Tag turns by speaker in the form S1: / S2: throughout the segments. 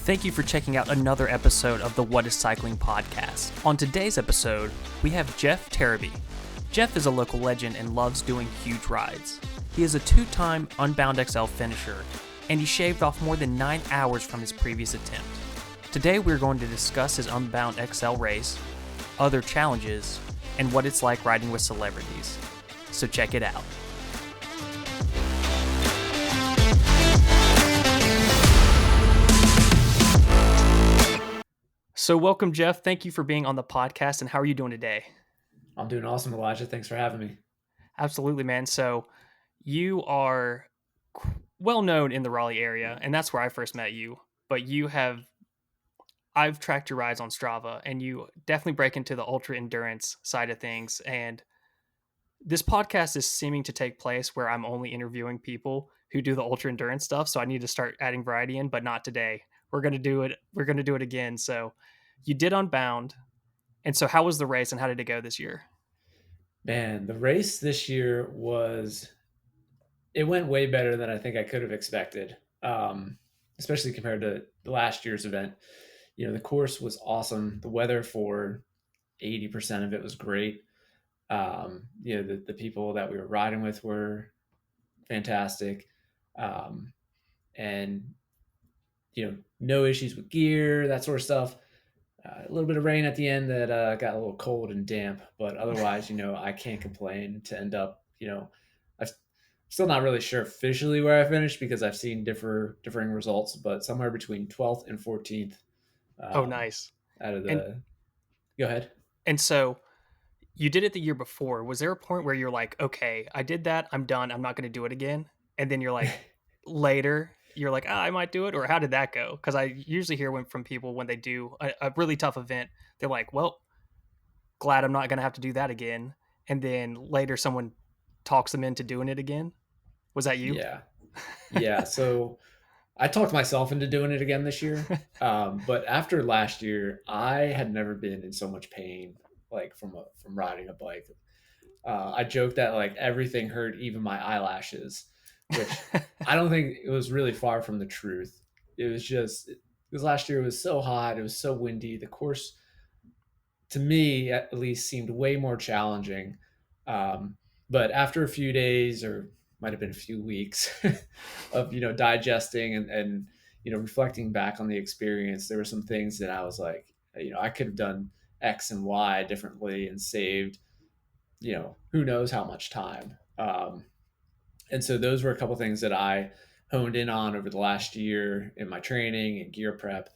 S1: Thank you for checking out another episode of the What is Cycling podcast. On today's episode, we have Jeff Terebey. Jeff is a local legend and loves doing huge rides. He is a two-time Unbound XL finisher, and he shaved off more than 9 hours from his previous attempt. Today we're going to discuss his Unbound XL race, other challenges, and what it's like riding with celebrities. So check it out. So welcome, Jeff. Thank you for being on the podcast, and how are you doing today?
S2: I'm doing awesome, Elijah. Thanks for having me.
S1: Absolutely, man. So you are well known in the Raleigh area, and that's where I first met you. But I've tracked your rides on Strava, and you definitely break into the ultra endurance side of things. And this podcast is seeming to take place where I'm only interviewing people who do the ultra endurance stuff. So I need to start adding variety in, but not today. We're going to do it. We're going to do it again. So you did Unbound. And so how was the race and how did it go this year?
S2: Man, the race this year it went way better than I think I could have expected, especially compared to last year's event. You know, the course was awesome. The weather for 80% of it was great. The people that we were riding with were fantastic. Um, and, no issues with gear, that sort of stuff. A little bit of rain at the end that got a little cold and damp, but otherwise, I can't complain to end up, I'm still not really sure officially where I finished because I've seen differing results, but somewhere between 12th and 14th.
S1: Oh, nice.
S2: Out of
S1: And
S2: go ahead.
S1: And so you did it the year before. Was there a point where you're like, okay, I did that, I'm done, I'm not going to do it again? And then you're like, later, you're like, I might do it? Or how did that go? Because I usually hear from people when they do a really tough event, they're like, well, glad I'm not going to have to do that again. And then later someone talks them into doing it again. Was that you?
S2: Yeah. Yeah. So I talked myself into doing it again this year. But after last year, I had never been in so much pain, like from riding a bike. I joked that like everything hurt, even my eyelashes, which I don't think it was really far from the truth. It was just because last year it was so hot, it was so windy. The course, to me at least, seemed way more challenging. Um, but after a few days, or might have been a few weeks of digesting and reflecting back on the experience, there were some things that I was like, I could have done X and Y differently and saved who knows how much time. And so those were a couple things that I honed in on over the last year in my training and gear prep,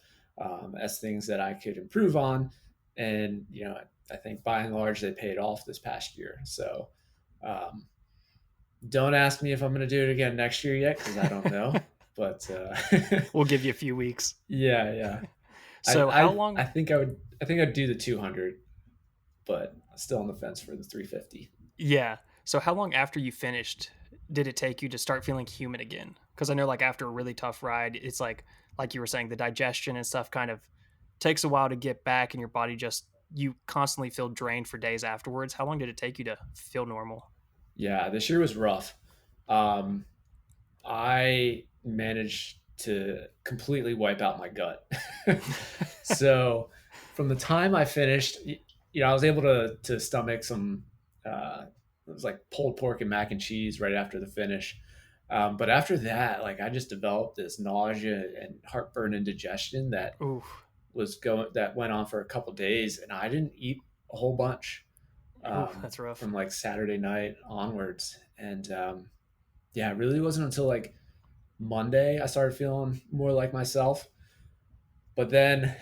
S2: as things that I could improve on. And, I think by and large, they paid off this past year. So don't ask me if I'm going to do it again next year yet, because I don't know. But
S1: we'll give you a few weeks.
S2: Yeah.
S1: So how long?
S2: I think I'd do the 200, but still on the fence for the 350.
S1: Yeah. So how long after you finished did it take you to start feeling human again? Because I know like after a really tough ride, it's like you were saying, the digestion and stuff kind of takes a while to get back, and your body you constantly feel drained for days afterwards. How long did it take you to feel normal?
S2: Yeah, this year was rough. I managed to completely wipe out my gut. So from the time I finished, I was able to stomach some, it was like pulled pork and mac and cheese right after the finish. But after that, like I just developed this nausea and heartburn and indigestion that went on for a couple days, and I didn't eat a whole bunch.
S1: That's rough.
S2: From like Saturday night onwards. And it really wasn't until like Monday I started feeling more like myself. But then,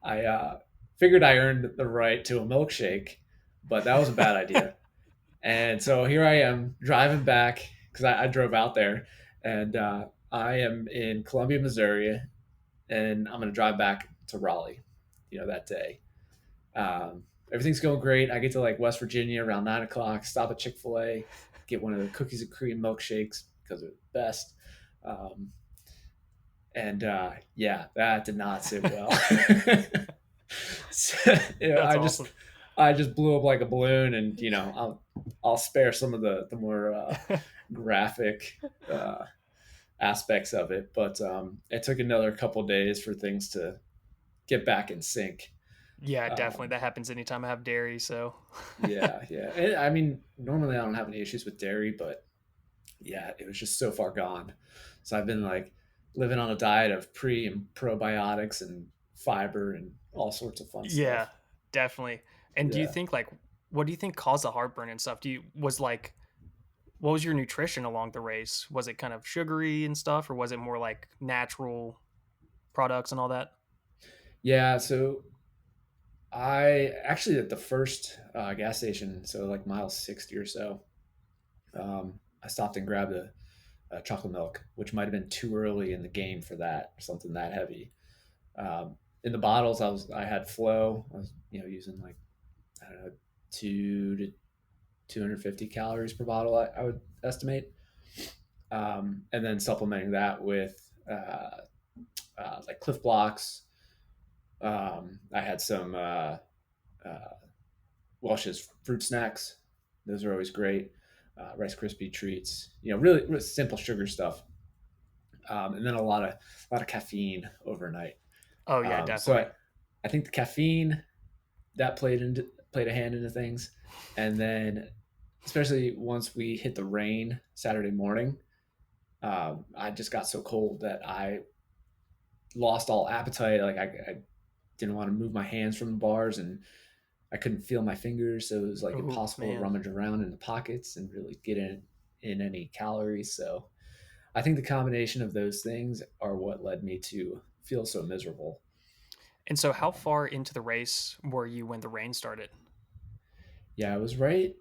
S2: I figured I earned the right to a milkshake, but that was a bad idea. And so here I am driving back, because I drove out there, and I am in Columbia, Missouri, and I'm going to drive back to Raleigh, that day. Everything's going great. I get to like West Virginia around 9:00, stop at Chick-fil-A, get one of the cookies and cream milkshakes because they're the best. That did not sit well. So,
S1: awesome.
S2: I just blew up like a balloon, and I'll spare some of the more graphic aspects of it. But it took another couple days for things to get back in sync.
S1: Yeah, definitely.
S2: Um,
S1: That happens anytime I have dairy. So,
S2: yeah, yeah. And, I mean, normally I don't have any issues with dairy, but yeah, it was just so far gone. So I've been like living on a diet of pre and probiotics and fiber and all sorts of fun
S1: yeah,
S2: stuff.
S1: definitely. And do you
S2: Yeah.
S1: think like what do you think caused the heartburn and stuff? Do you was like what was your nutrition along the race? Was it kind of sugary and stuff, or was it more like natural products and all that?
S2: Yeah. So I actually at the first gas station, so like mile 60 or so, I stopped and grabbed a chocolate milk, which might have been too early in the game for that, or something that heavy. In the bottles, I had flow. I was using like I don't know 250 calories per bottle. I would estimate, and then supplementing that with like Cliff Blocks. I had some uh, Welch's fruit snacks. Those are always great. Rice Krispie treats. Really, really simple sugar stuff, and then a lot of caffeine overnight.
S1: Oh yeah,
S2: So
S1: definitely.
S2: I think the caffeine that played a hand into things, and then especially once we hit the rain Saturday morning, I just got so cold that I lost all appetite. Like I didn't want to move my hands from the bars, and I couldn't feel my fingers, so it was like
S1: Oh
S2: impossible to
S1: man.
S2: rummage around in the pockets and really get in any calories. So I think the combination of those things are what led me to feel so miserable.
S1: And so, how
S2: Um,
S1: far into the race were you when the rain started?
S2: yeah, I was right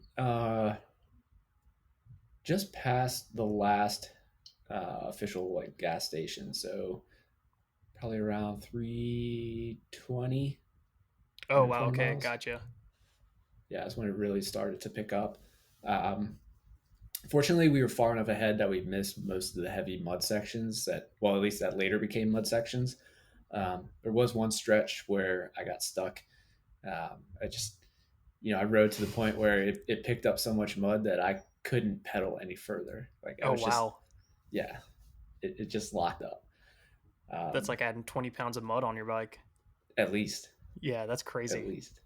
S2: just past the last official like gas station, so probably around 320,
S1: Oh wow.
S2: 320
S1: Okay,
S2: miles.
S1: gotcha.
S2: Yeah, that's when it really started to pick up. Um, Fortunately, we were far enough ahead that we missed most of the heavy mud sections that, well, at least that later became mud sections. There was one stretch where I got stuck. I just, I rode to the point where it picked up so much mud that I couldn't pedal any further. Like I
S1: Oh
S2: was just,
S1: wow.
S2: yeah, it just locked up.
S1: That's
S2: Um,
S1: like adding 20 pounds of mud on your bike.
S2: at least,
S1: Yeah, that's
S2: at
S1: crazy.
S2: least.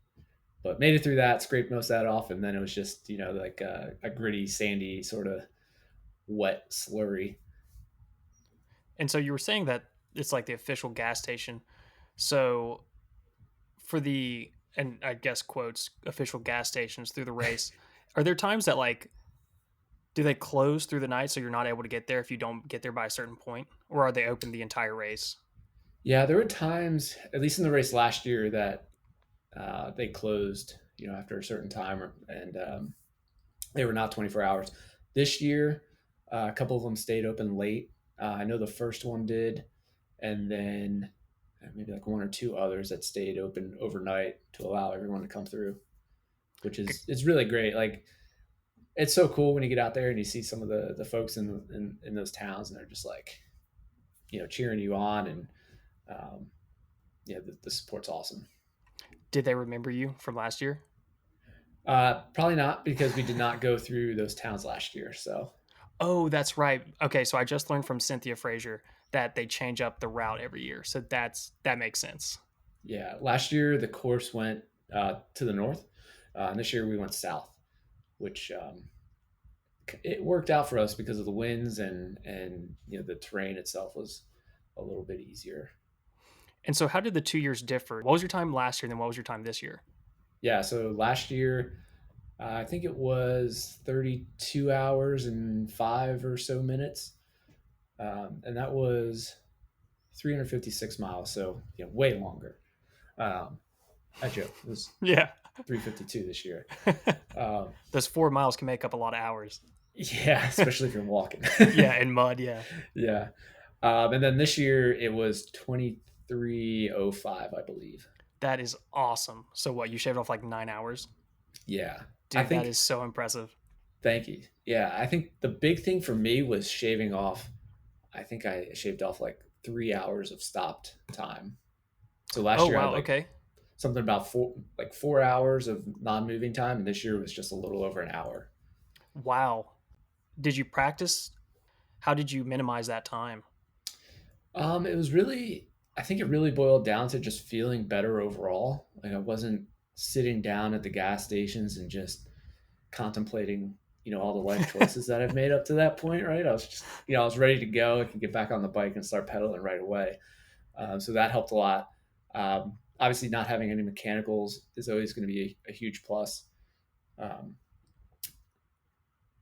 S2: But made it through that, scraped most of that off, and then it was just, like a gritty, sandy, sort of wet slurry.
S1: And so you were saying that it's like the official gas station. So for the and I guess quotes official gas stations through the race, are there times that like do they close through the night so you're not able to get there if you don't get there by a certain point, or are they open the entire race?
S2: Yeah, there were times, at least in the race last year, that they closed, after a certain time, and they were not 24 hours. This year, a couple of them stayed open late. I know the first one did, and then maybe like one or two others that stayed open overnight to allow everyone to come through, which is it's really great. Like it's so cool when you get out there and you see some of the folks in those towns, and they're just like cheering you on, and um, yeah, the support's awesome.
S1: Did they remember you from last year?
S2: Probably not because we did not go through those towns last year. So
S1: Oh, that's right. Okay, so I just learned from Cynthia Frazier that they change up the route every year. So that makes sense.
S2: yeah, last year the course went to the north, and this year we went south, which it worked out for us because of the winds and the terrain itself was a little bit easier.
S1: And so how did the 2 years differ? What was your time last year and then what was your time this year?
S2: Yeah, so last year I think it was 32 hours and 5 or so minutes, and that was 356 miles, so way longer. Um, I joke. It was
S1: Yeah.
S2: 352 this year. Um,
S1: Those 4 miles can make up a lot of hours.
S2: yeah, especially if you're walking.
S1: Yeah, and mud, yeah.
S2: Yeah. And then this year it was 23:05, I believe.
S1: That is awesome. So what, you shaved off like 9 hours?
S2: Yeah. I
S1: Dude, that
S2: think,
S1: is so impressive.
S2: thank you. Yeah. I think the big thing for me was shaving off. I think I shaved off like 3 hours of stopped time. So
S1: Oh,
S2: last year I had
S1: wow,
S2: like
S1: okay.
S2: something about 4 hours of non moving time. And this year was just a little over an hour.
S1: Wow. Did you practice? How did you minimize that time?
S2: It was really, I think it really boiled down to just feeling better overall. Like I wasn't sitting down at the gas stations and just contemplating, all the life choices that I've made up to that point, right? I was just, I was ready to go. I could get back on the bike and start pedaling right away. So that helped a lot. Obviously, not having any mechanicals is always going to be a huge plus. Um,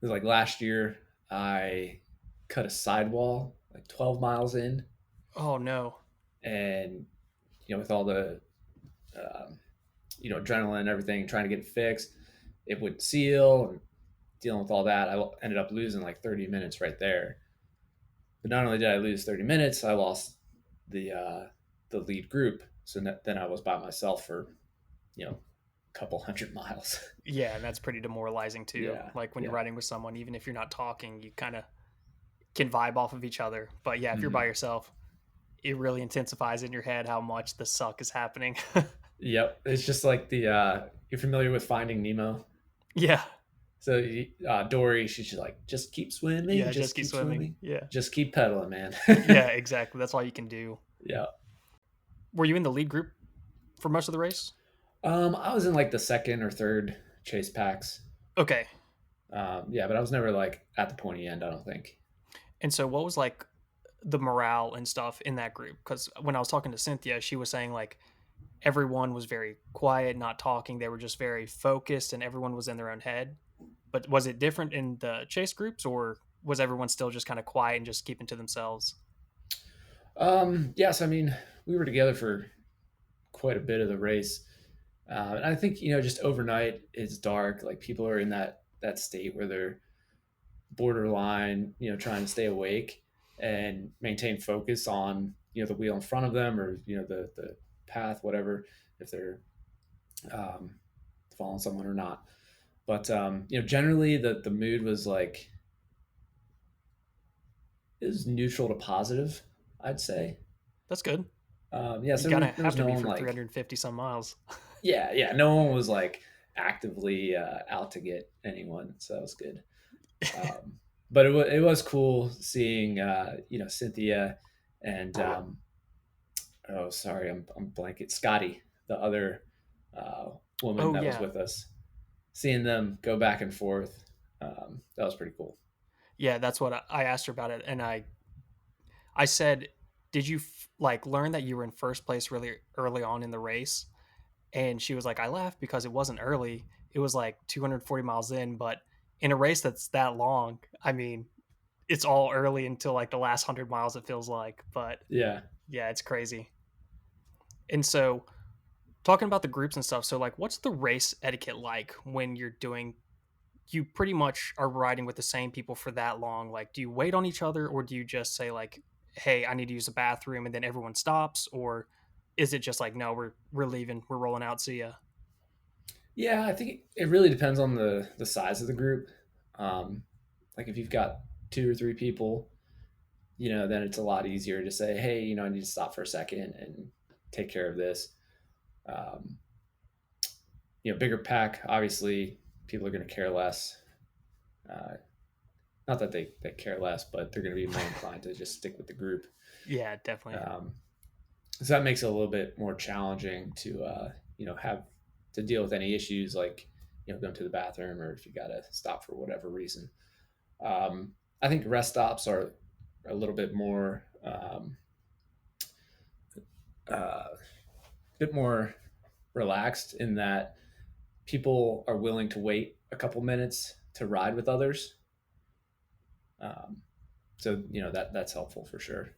S2: like last year, I cut a sidewall like 12 miles in,
S1: Oh no.
S2: and with all the um, adrenaline and everything, trying to get it fixed, it would seal and dealing with all that. I ended up losing like 30 minutes right there. But not only did I lose 30 minutes, I lost the lead group. So then I was by myself for a couple hundred miles.
S1: Yeah, and that's pretty demoralizing too.
S2: Yeah,
S1: Like when you're
S2: yeah.
S1: riding with someone, even if you're not talking, you kind of can vibe off of each other. But yeah, if you're by
S2: Hmm.
S1: yourself, it really intensifies in your head how much the suck is happening.
S2: Yep. It's just like the you're familiar with Finding Nemo.
S1: Yeah.
S2: So Dory, she's just like, just keep swimming,
S1: Yeah, just
S2: just
S1: keep
S2: keep
S1: swimming.
S2: swimming,
S1: Yeah.
S2: just keep pedaling, man.
S1: Yeah, exactly. That's all you can do.
S2: Yeah.
S1: Were you in the lead group for most of the race?
S2: I was in like the second or third chase packs.
S1: Okay.
S2: Yeah, but I was never like at the pointy end. I don't think.
S1: And so what was like the morale and stuff in that group? Because when I was talking to Cynthia, she was saying like everyone was very quiet, not talking. They were just very focused and everyone was in their own head. But was it different in the chase groups or was everyone still just kind of quiet and just keeping to themselves?
S2: Yes, I mean we were together for quite a bit of the race, and I think just overnight it's dark. Like people are in that state where they're borderline, trying to stay awake and maintain focus on the wheel in front of them or the path, whatever, if they're um, following someone or not. But generally the mood was like it was neutral to positive, I'd say.
S1: That's good.
S2: Yeah,
S1: You
S2: so
S1: gotta
S2: there
S1: have
S2: was
S1: to
S2: no
S1: be
S2: one
S1: for
S2: like
S1: 350 some miles.
S2: yeah, no one was like actively out to get anyone, so that was good. Um, but it was cool seeing Cynthia and oh sorry I'm blanking, Scotty, the other uh, woman
S1: Oh
S2: that was
S1: yeah.
S2: with us, seeing them go back and forth. That was pretty cool.
S1: Yeah, that's what I asked her about it and I said, "Did you like learn that you were in first place really early on in the race?" And she was like, "I laughed because it wasn't early. It was like 240 miles in, but in a race that's that long, I mean, it's all early until like the last 100 miles it feels like, but
S2: Yeah.
S1: yeah, it's crazy." And so, talking about the groups and stuff, so like what's the race etiquette like when you're doing you pretty much are riding with the same people for that long? Like, do you wait on each other or do you just say like, "Hey, I need to use the bathroom," and then everyone stops, or is it just like, "No, we're leaving, we're rolling out, see ya"?
S2: Yeah, I think it really depends on the size of the group. Um, like if you've got two or three people, then it's a lot easier to say, hey, I need to stop for a second and take care of this. Um, bigger pack, obviously, people are going to care less. Uh, not that they care less, but they're going to be more inclined to just stick with the group.
S1: Yeah, definitely.
S2: Um, so that makes it a little bit more challenging to have to deal with any issues like going to the bathroom or if you got to stop for whatever reason. I think rest stops are a little bit more uh, bit more relaxed in that people are willing to wait a couple minutes to ride with others. Um, so that's helpful for sure.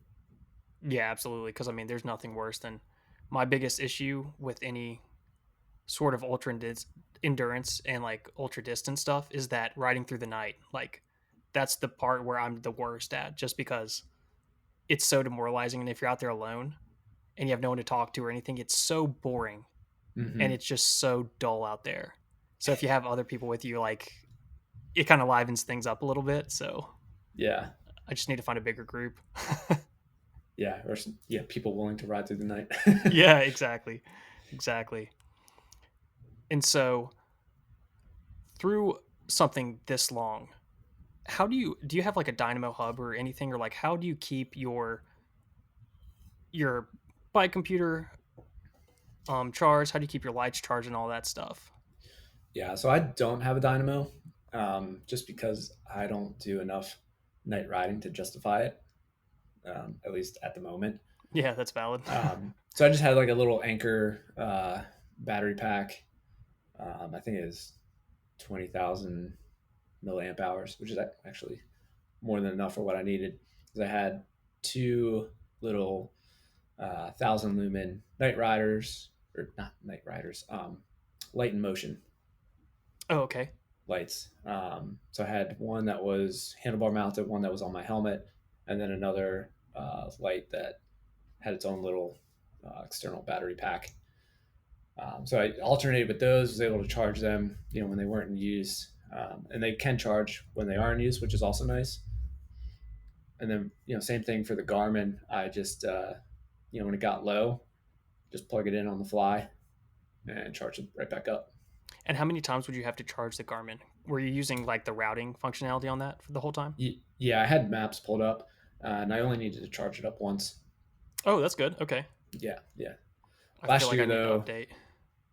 S1: Yeah, absolutely. Because I mean, there's nothing worse than my biggest issue with any sort of endurance and like ultra distance stuff is that riding through the night. Like, that's the part where I'm the worst at, just because it's so demoralizing. And if you're out there alone and you have no one to talk to or anything, it's so boring and
S2: Hmm.
S1: it's just so dull out there. So if you have other people with you, like it kind of livens things up a little bit. So
S2: Yeah,
S1: I just need to find a bigger group.
S2: yeah, or yeah, people willing to ride through the night.
S1: Yeah, exactly. Exactly. And so through something this long, how do you have like a dynamo hub or anything, or like how do you keep your bike computer charged? How do you keep your lights charged and all that stuff?
S2: Yeah, so I don't have a dynamo, just because I don't do enough night riding to justify it, at least at the moment.
S1: Yeah, that's valid.
S2: So I just had like a little Anchor battery pack. I think it is 20,000 milliamp hours, which is actually more than enough for what I needed. Because I had two little 1,000 lumen night riders, or not night riders, light in motion
S1: Oh, okay.
S2: lights. So I had one that was handlebar mounted, one that was on my helmet, and then another light that had its own little external battery pack. So I alternated with those, was able to charge them, when they weren't in use, and they can charge when they are in use, which is also nice. And then, same thing for the Garmin. I just, when it got low, just plug it in on the fly and charge it right back up.
S1: And how many times would you have to charge the Garmin? Were you using like the routing functionality on that for the whole time?
S2: Yeah, I had maps pulled up, and I only needed to charge it up once.
S1: Oh, that's good. Okay.
S2: Yeah, yeah.
S1: I feel
S2: Last
S1: like I
S2: year
S1: need to
S2: though,
S1: update.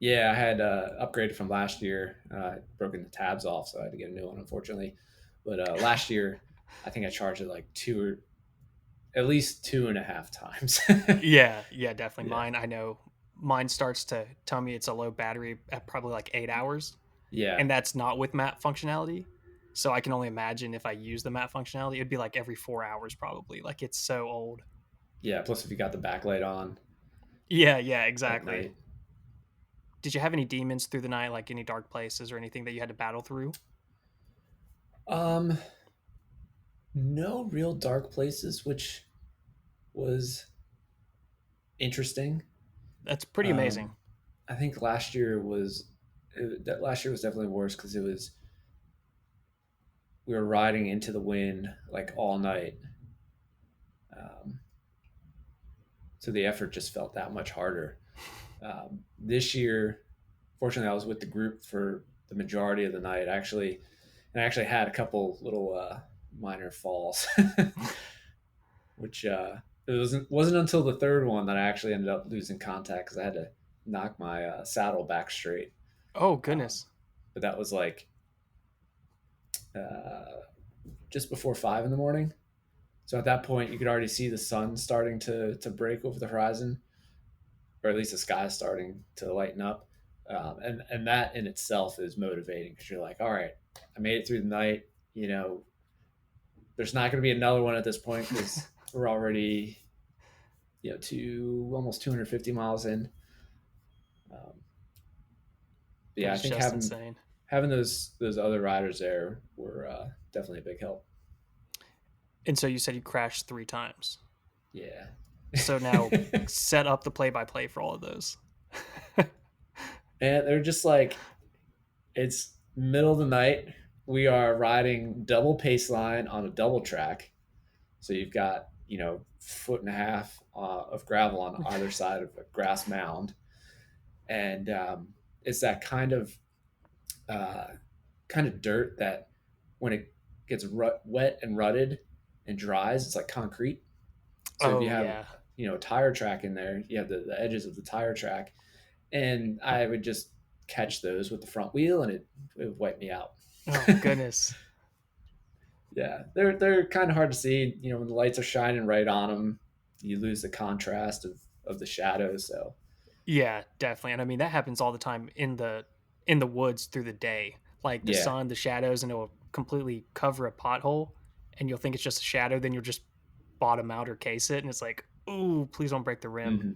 S2: yeah, I had upgraded from last year. Broken the tabs off, so I had to get a new one, unfortunately. But last year, I think I charged it like two, or at least two and a half times.
S1: Yeah, yeah, definitely.
S2: Yeah,
S1: Mine, I know mine starts to tell me it's a low battery at probably like 8 hours,
S2: yeah,
S1: and that's not with map functionality. So I can only imagine if I use the map functionality, it'd be like every 4 hours probably. Like it's so old.
S2: yeah. Plus, if you got the backlight on
S1: Yeah, yeah,
S2: at
S1: exactly.
S2: night,
S1: Did you have any demons through the night, like any dark places or anything that you had to battle through?
S2: um, no real dark places, which was interesting.
S1: That's pretty amazing.
S2: Um, I think last year was definitely worse because we were riding into the wind like all night. Um, so the effort just felt that much harder. This year, fortunately, I was with the group for the majority of the night. I actually had a couple little minor falls, which it wasn't until the third one that I actually ended up losing contact because I had to knock my saddle back straight.
S1: Oh
S2: Um,
S1: goodness.
S2: but that was like uh, just before 5 in the morning. So at that point, you could already see the sun starting to break over the horizon, or at least the sky starting to lighten up. And that in itself is motivating because you're like, all right, I made it through the night. There's not going to be another one at this point because we're already to almost 250 miles in. Um, yeah, I
S1: That's
S2: think
S1: just
S2: having
S1: insane.
S2: having those other riders there were definitely a big help.
S1: And so you said you crashed 3 times.
S2: Yeah.
S1: So now set up the play by play for all of those.
S2: And they're just like, it's middle of the night. We are riding double pace line on a double track. So you've got, foot and a half of gravel on either side of a grass mound. And it's that uh, kind of dirt that when it gets wet and rutted and dries, it's like concrete. So if you
S1: Oh
S2: have,
S1: yeah.
S2: a tire track in there, you have the edges of the tire track. And I would just catch those with the front wheel and it would wipe me out.
S1: Oh goodness.
S2: Yeah, they're kind of hard to see. When the lights are shining right on them, you lose the contrast of the shadows. So
S1: Yeah, definitely. And I mean that happens all the time in the woods through the day. Like the
S2: yeah,
S1: sun, the shadows, and it will completely cover a pothole and you'll think it's just a shadow, then you'll just bottom out or case it and it's like, ooh, please don't break the rim.
S2: hmm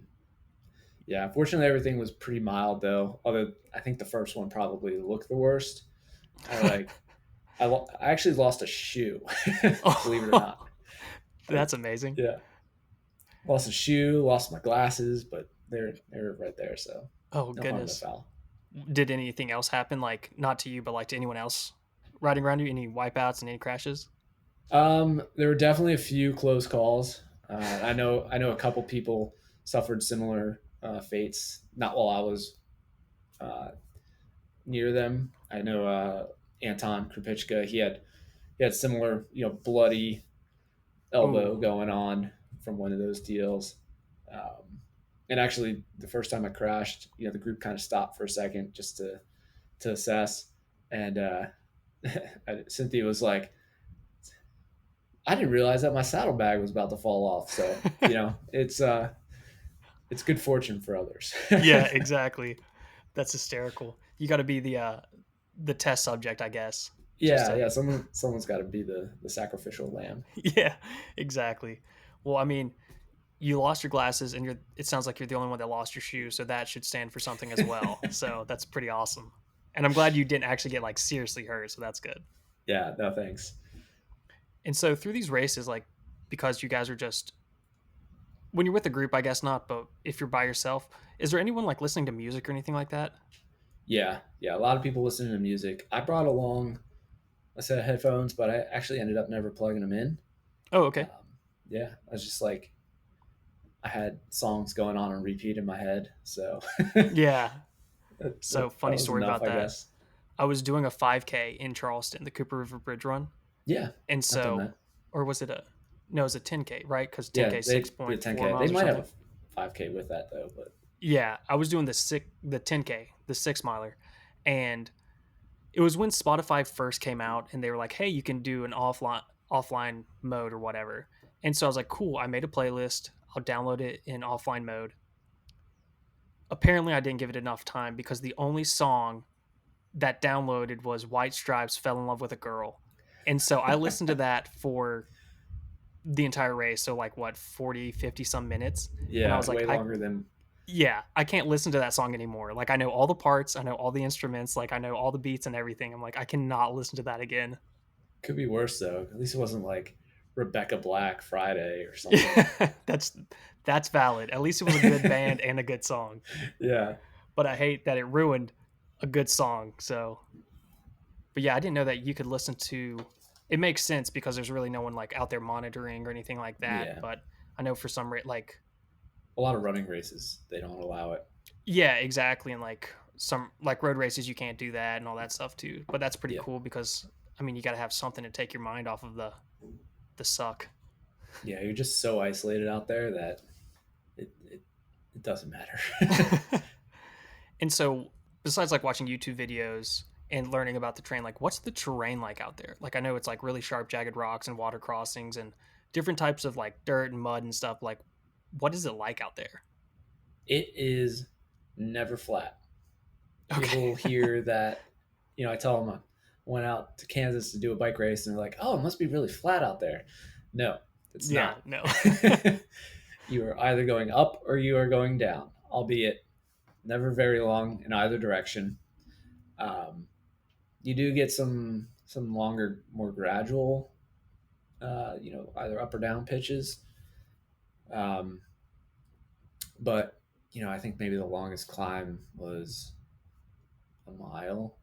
S2: yeah. Fortunately, everything was pretty mild though. Although I think the first one probably looked the worst. I like I actually lost a shoe, believe it or
S1: Oh,
S2: not. Like,
S1: that's amazing.
S2: yeah, lost a shoe, lost my glasses, but they're right there, so
S1: Oh
S2: no harm, no
S1: goodness.
S2: foul.
S1: Did anything else happen? Like not to you, but like to anyone else riding around you? Any wipeouts and any crashes?
S2: There were definitely a few close calls. I know a couple people suffered similar fates. Not while I was uh, near them. I know Anton Krupicka. He had he had similar, bloody elbow
S1: Ooh.
S2: going on from one of those deals. And actually, the first time I crashed, the group kind of stopped for a second just to assess, and Cynthia was like, "I didn't realize that my saddlebag was about to fall off." So it's good fortune for others.
S1: Yeah, exactly. That's hysterical. You gotta be the test subject, I guess. Just
S2: Yeah,
S1: to
S2: yeah. Someone's got to be the sacrificial lamb.
S1: yeah, exactly. Well, I mean, you lost your glasses and it sounds like you're the only one that lost your shoes, so that should stand for something as well. So that's pretty awesome. And I'm glad you didn't actually get like seriously hurt, so that's good.
S2: Yeah, no thanks.
S1: And so through these races, like because you guys are just when you're with a group, I guess not, but if you're by yourself, is there anyone like listening to music or anything like that?
S2: Yeah, yeah. A lot of people listening to music. I brought along a set of headphones, but I actually ended up never plugging them in.
S1: Oh, okay.
S2: Yeah, I was just like, I had songs going on repeat in my head, so
S1: Yeah. So
S2: that
S1: funny
S2: was
S1: story
S2: enough,
S1: about
S2: I
S1: that.
S2: guess.
S1: I was doing a 5K in Charleston, the Cooper River Bridge Run,
S2: Yeah,
S1: and
S2: I've done
S1: so,
S2: that.
S1: or was it a no? It was a 10K, right? Because
S2: Yeah,
S1: 10K is
S2: they
S1: six
S2: do a
S1: point four
S2: 10K. They
S1: miles or
S2: might have
S1: something.
S2: a 5K with that though, but
S1: Yeah, I was doing the 10K, the 6 miler, and it was when Spotify first came out, and they were like, "Hey, you can do an offline mode or whatever." And so I was like, "Cool." I made a playlist. I'll download it in offline mode. Apparently, I didn't give it enough time because the only song that downloaded was White Stripes "Fell in Love with a Girl," and so I listened to that for the entire race. So like what 40, 50 some minutes, and I
S2: yeah,
S1: was like,
S2: way
S1: I
S2: longer than
S1: yeah, I can't listen to that song anymore. Like I know all the parts, I know all the instruments, like I know all the beats and everything. I'm like, I cannot listen to that again.
S2: could be worse though. At least it wasn't like Rebecca Black Friday or something.
S1: Yeah, that's valid. At least it was a good band and a good song.
S2: Yeah,
S1: But I hate that it ruined a good song. So, but yeah, I didn't know that you could listen to. It makes sense because there's really no one like out there monitoring or anything like that.
S2: yeah.
S1: But I know for some like
S2: A lot of running races they don't allow it.
S1: yeah, exactly, and like some like road races you can't do that and all that stuff too. But that's pretty
S2: Yeah,
S1: cool because I mean you got to have something to take your mind off of the suck.
S2: yeah. You're just so isolated out there that it doesn't matter.
S1: And so, besides like watching YouTube videos and learning about the terrain, like what's the terrain like out there? Like I know it's like really sharp, jagged rocks and water crossings and different types of like dirt and mud and stuff. Like, what is it like out there?
S2: It is never flat.
S1: Okay.
S2: People hear that, I tell them I went out to Kansas to do a bike race, and they're like, "Oh, it must be really flat out there." No, it's
S1: Yeah.
S2: not.
S1: No.
S2: You are either going up or you are going down, albeit never very long in either direction. Um, you do get some longer, more gradual, either up or down pitches. Um, but I think maybe the longest climb was a mile,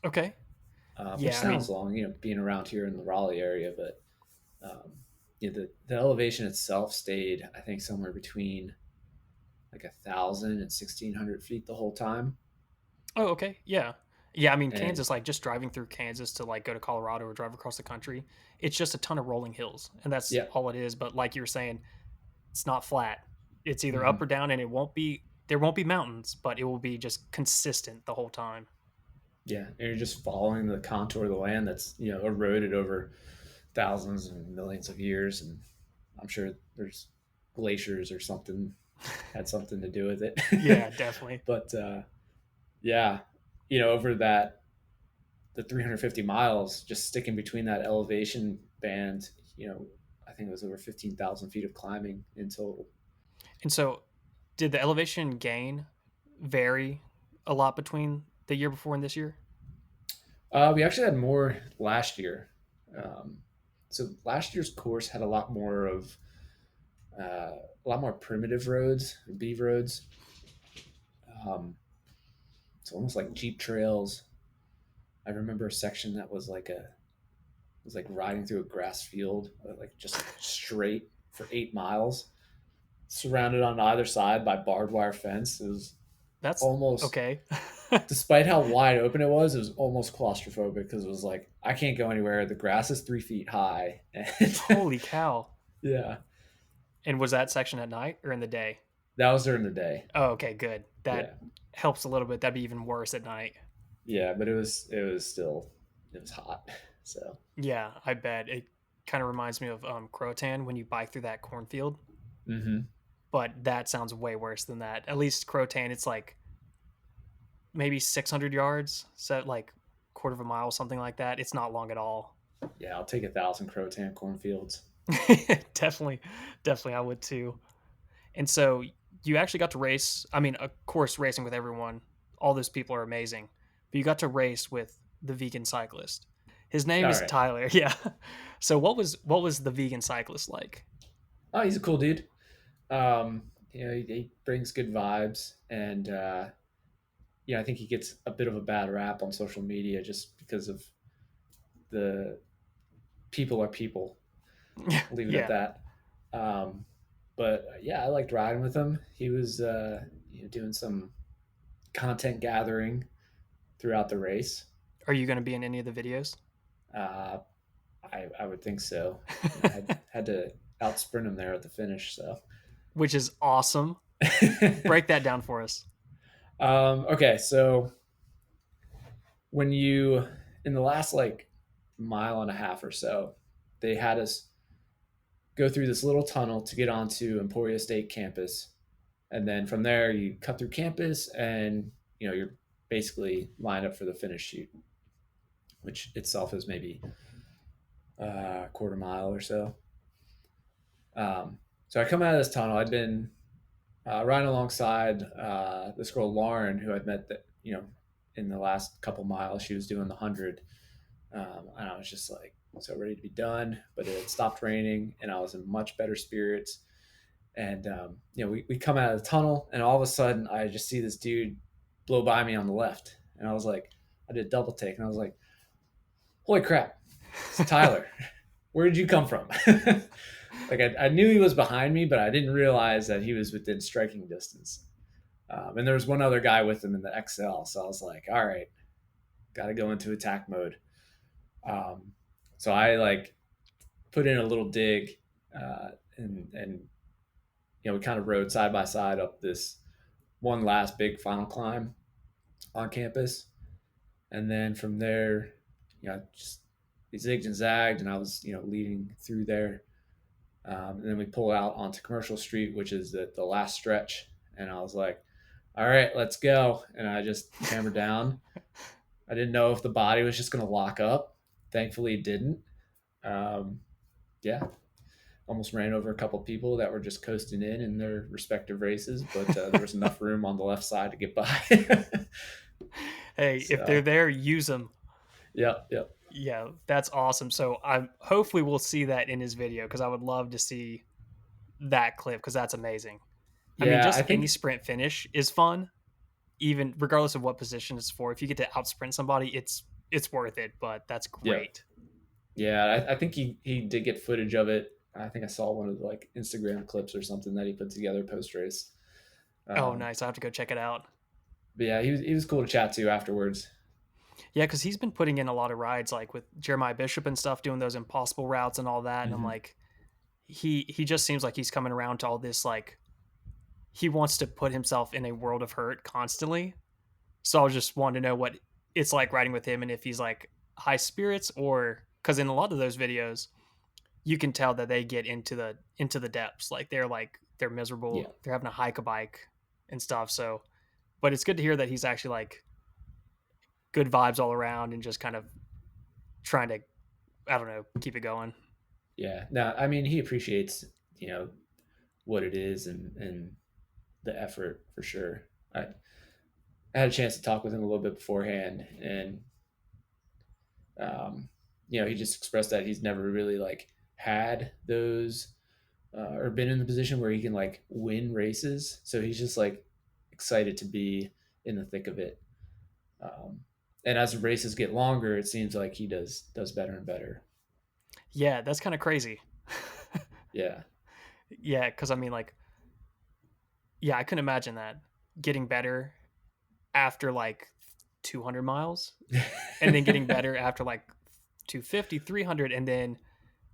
S1: Okay.
S2: which
S1: Yeah. I
S2: sounds
S1: mean,
S2: long, being around here in the Raleigh area. But the elevation itself stayed, I think, somewhere between like 1,000 and 1,600 feet the whole time.
S1: oh, okay. Yeah. Yeah. I mean,
S2: And
S1: Kansas, like just driving through Kansas to like go to Colorado or drive across the country, it's just a ton of rolling hills, and that's
S2: yeah,
S1: all it is. But like you were saying, it's not flat. It's either up
S2: hmm
S1: or down, and there won't be mountains, but it will be just consistent the whole time.
S2: yeah, and you're just following the contour of the land that's eroded over thousands and millions of years, and I'm sure there's glaciers or something had something to do with it.
S1: Yeah, definitely.
S2: But yeah, over the 350 miles, just sticking between that elevation band, I think it was over 15,000 feet of climbing in total.
S1: And so, did the elevation gain vary a lot between the year before and this year?
S2: We actually had more last year. Um, so last year's course had a lot more primitive roads, beave roads. Um, it's almost like jeep trails. I remember a section that was like riding through a grass field, like just straight for 8 miles, surrounded on either side by barbed wire fence. It was
S1: That's
S2: almost
S1: okay.
S2: despite how wide open it was almost claustrophobic because it was like I can't go anywhere. The grass is 3 feet high, and
S1: Holy cow.
S2: yeah,
S1: And was that section at night or in the day?
S2: that was during the day.
S1: Oh, okay, good. That
S2: Yeah,
S1: helps a little bit. That'd be even worse at night.
S2: yeah, but it was still it was hot. So
S1: Yeah, I bet. It kind of reminds me of Croatan when you bike through that cornfield,
S2: hmm
S1: but that sounds way worse than that. At least Croatan, it's like maybe 600 yards, so like quarter of a mile, something like that. It's not long at all.
S2: yeah, I'll take 1,000 Croatan cornfields.
S1: Definitely, definitely, I would too. And so you actually got to race. I mean, of course, racing with everyone, all those people are amazing, but you got to race with the vegan cyclist. His name
S2: All
S1: is
S2: right.
S1: Tyler. Yeah. So what was the vegan cyclist like?
S2: Oh, he's a cool dude. He brings good vibes, and I think he gets a bit of a bad rap on social media just because of the people are people. I'll leave it at
S1: Yeah.
S2: that. But yeah, I liked riding with him. He was doing some content gathering throughout the race.
S1: Are you going to be in any of the videos?
S2: Uh, I would think so. I had to outsprint him there at the finish. So
S1: Which is awesome. Break that down for us.
S2: okay, so when you in the last like mile and a half or so, they had us go through this little tunnel to get onto Emporia State campus, and then from there you cut through campus, and you're basically lined up for the finish shoot, which itself is maybe a quarter mile or so. So I come out of this tunnel. I'd been riding alongside this girl Lauren, who I'd met that in the last couple miles. She was doing the 100, and I was just like so ready to be done. But it had stopped raining, and I was in much better spirits. And we come out of the tunnel, and all of a sudden, I just see this dude blow by me on the left, and I was like, I did a double take, and I was like, "Holy crap, it's Tyler! Where did you come from?" Like I knew he was behind me, but I didn't realize that he was within striking distance. And there was one other guy with him in the XL, so I was like, "All right, got to go into attack mode." Um, so I like put in a little dig, and we kind of rode side by side up this one last big final climb on campus, and then from there, just we zigged and zagged, and I was leading through there. And then we pull out onto Commercial Street, which is the last stretch, and I was like, "All right, let's go!" And I just hammered down. I didn't know if the body was just going to lock up. Thankfully, it didn't. Um, yeah, almost ran over a couple people that were just coasting in their respective races, but there was enough room on the left side to get by.
S1: Hey, if they're
S2: So,
S1: there, use them.
S2: yep, yep,
S1: Yeah, that's awesome. So I hopefully we'll see that in his video because I would love to see that clip because that's amazing. I mean,
S2: yeah. I
S1: just any
S2: think
S1: sprint finish is fun, even regardless of what position it's for. If you get to outsprint somebody, it's worth it. But that's
S2: yep,
S1: great.
S2: yeah. I think he did get footage of it. I think I saw one of the like Instagram clips or something that he put together post race.
S1: Oh,
S2: Um,
S1: nice. I have to go check it out.
S2: but yeah, he was cool to chat to afterwards.
S1: Yeah, because he's been putting in a lot of rides, like with Jeremiah Bishop and stuff, doing those impossible routes and all that. And I'm
S2: hmm
S1: like, he just seems like he's coming around to all this. Like, he wants to put himself in a world of hurt constantly. So I was just wanting to know what it's like riding with him and if he's like high spirits or because in a lot of those videos you can tell that they get into the depths. Like they're
S2: Yeah,
S1: miserable. They're having to hike a bike and stuff. So, but it's good to hear that he's actually like good vibes all around and just kind of trying to I don't know keep it going.
S2: yeah. No, I mean he appreciates you know what it is and the effort for sure. I had a chance to talk with him a little bit beforehand, and um, he just expressed that he's never really like had those or been in the position where he can like win races. So he's just like excited to be in the thick of it. Um, and as the races get longer, it seems like he does better and better.
S1: Yeah, that's kind of crazy.
S2: Yeah,
S1: Yeah, because I mean, like, yeah, I couldn't imagine that getting better after like 200 miles and then getting better after like 250, 300, and then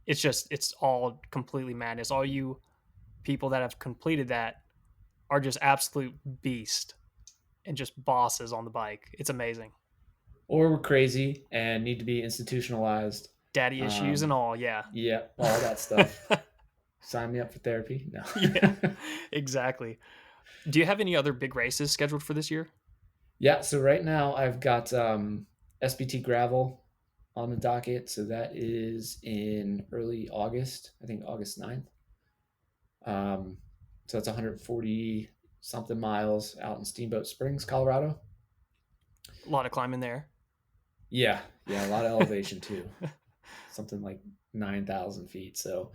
S1: it's all completely madness. All you people that have completed that are just absolute beast and just bosses on the bike. It's amazing.
S2: Or we're crazy and need to be institutionalized.
S1: Daddy issues and
S2: Um,
S1: all, yeah.
S2: yeah, all that stuff. Sign me up for therapy. No.
S1: Yeah, exactly. Do you have any other big races scheduled for this year?
S2: Yeah, so right now I've got SBT gravel on the docket. So that is in early August, I think August 9th. Um, so that's 140 something miles out in Steamboat Springs, Colorado.
S1: A lot of climbing there.
S2: Yeah, yeah, a lot of elevation too. Something like 9,000 feet. So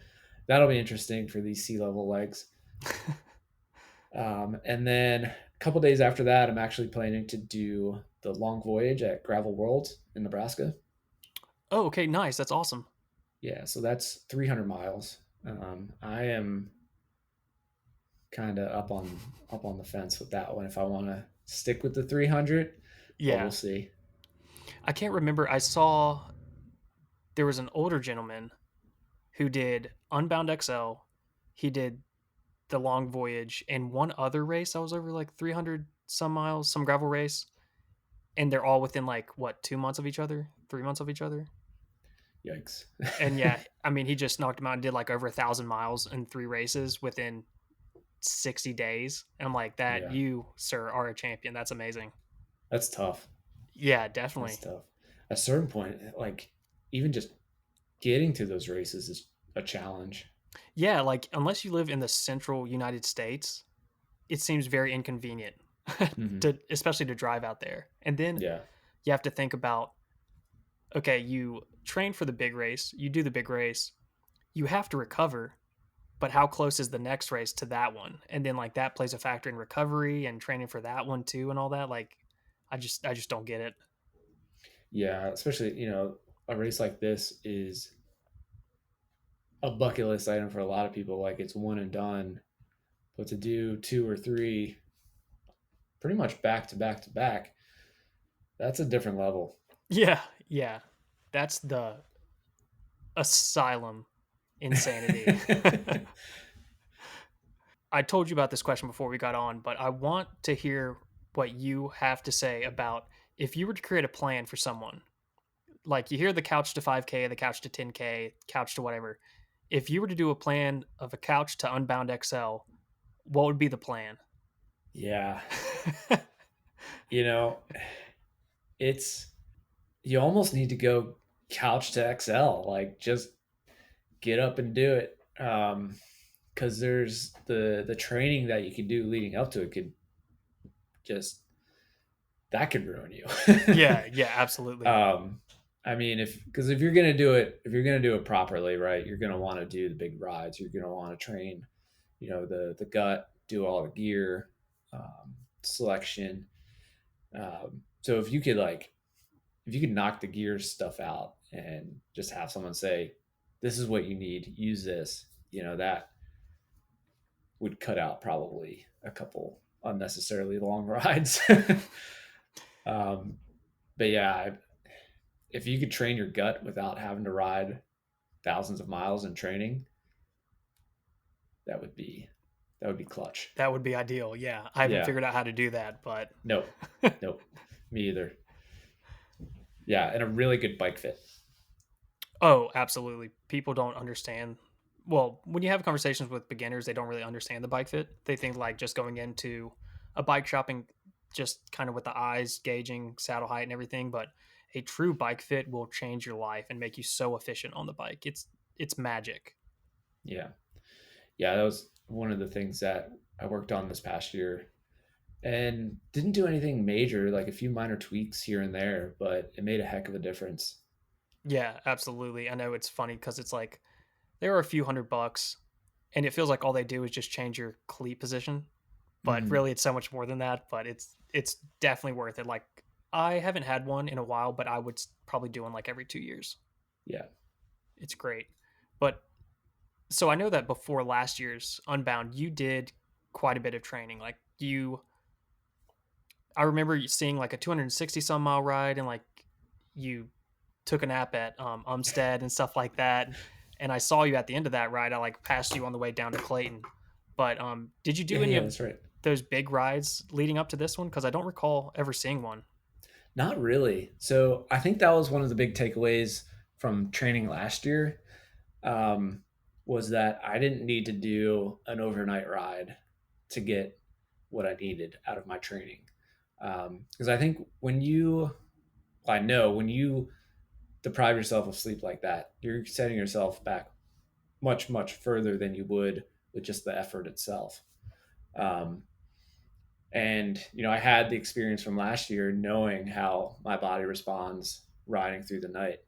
S2: that'll be interesting for these sea level legs. And then a couple days after that, I'm actually planning to do the long voyage at Gravel World in Nebraska.
S1: Oh, okay, nice. That's awesome.
S2: Yeah, so that's 300 miles. I am kind of up on the fence with that one if I want to stick with the 300, but we'll
S1: Yeah.
S2: see.
S1: I can't remember. I saw there was an older gentleman who did Unbound XL. He did the long voyage and one other race. I was over like 300 some miles, some gravel race. And they're all within like what, 2 months of each other, 3 months of each other.
S2: Yikes.
S1: And yeah, I mean, he just knocked him out and did like over 1,000 miles in 3 races within 60 days. And I'm like, that
S2: Yeah,
S1: you, sir, are a champion. That's amazing.
S2: that's tough.
S1: Yeah,
S2: That's
S1: definitely.
S2: tough. At a certain point, like even just getting to those races is a challenge.
S1: Yeah, like unless you live in the central United States, it seems very inconvenient
S2: Hmm.
S1: to especially to drive out there. And then
S2: Yeah.
S1: you have to think about okay, you train for the big race, you do the big race, you have to recover, but how close is the next race to that one? And then like that plays a factor in recovery and training for that one too and all that. Like I just don't get it.
S2: Yeah, especially, a race like this is a bucket list item for a lot of people. Like it's one and done, but to do two or three pretty much back to back to back, that's a different level.
S1: Yeah, yeah. That's the asylum insanity. I told you about this question before we got on, but I want to hear what you have to say about if you were to create a plan for someone. Like you hear the couch to 5K, the couch to 10K, couch to whatever. If you were to do a plan of a couch to Unbound XL, what would be the plan?
S2: Yeah. You know, it's you almost need to go couch to XL, like just get up and do it. Because there's the training that you can do leading up to it could just that could ruin you.
S1: Yeah, yeah, absolutely.
S2: um, I mean, if you're gonna do it, if you're gonna do it properly, right, you're gonna want to do the big rides. You're gonna want to train, the gut, do all the gear, selection. So if you could knock the gear stuff out and just have someone say, "This is what you need. Use this," that would cut out probably a couple unnecessarily long rides. um, but yeah, if you could train your gut without having to ride thousands of miles in training, that would be that would be clutch.
S1: That would be ideal. Yeah. I haven't
S2: Yeah.
S1: figured out how to do that, but
S2: Nope. Nope. Me either. Yeah, and a really good bike fit.
S1: oh, absolutely. People don't understand. Well, when you have conversations with beginners, they don't really understand the bike fit. They think like just going into a bike shopping, just kind of with the eyes gauging saddle height and everything. But a true bike fit will change your life and make you so efficient on the bike. It's magic.
S2: Yeah. Yeah, that was one of the things that I worked on this past year and didn't do anything major, like a few minor tweaks here and there, but it made a heck of a difference.
S1: Yeah, absolutely. I know it's funny because it's like there are a few $100 and it feels like all they do is just change your cleat position, but
S2: Hmm.
S1: really it's so much more than that. But it's definitely worth it. Like I haven't had one in a while, but I would probably do one like every 2 years.
S2: Yeah.
S1: It's great. But so I know that before last year's Unbound, you did quite a bit of training. Like you, I remember seeing like a 260 some mile ride, and like you took a nap at Umstead and stuff like that. And I saw you at the end of that ride. I like passed you on the way down to Clayton. But did you
S2: Yeah,
S1: do any
S2: yeah,
S1: of
S2: that's right.
S1: those big rides leading up to this one? Because I don't recall ever seeing one.
S2: Not really. So I think that was one of the big takeaways from training last year. Um, was that I didn't need to do an overnight ride to get what I needed out of my training. Because I think I know when you deprive yourself of sleep like that, you're setting yourself back much, much further than you would with just the effort itself. Um, and I had the experience from last year, knowing how my body responds riding through the night.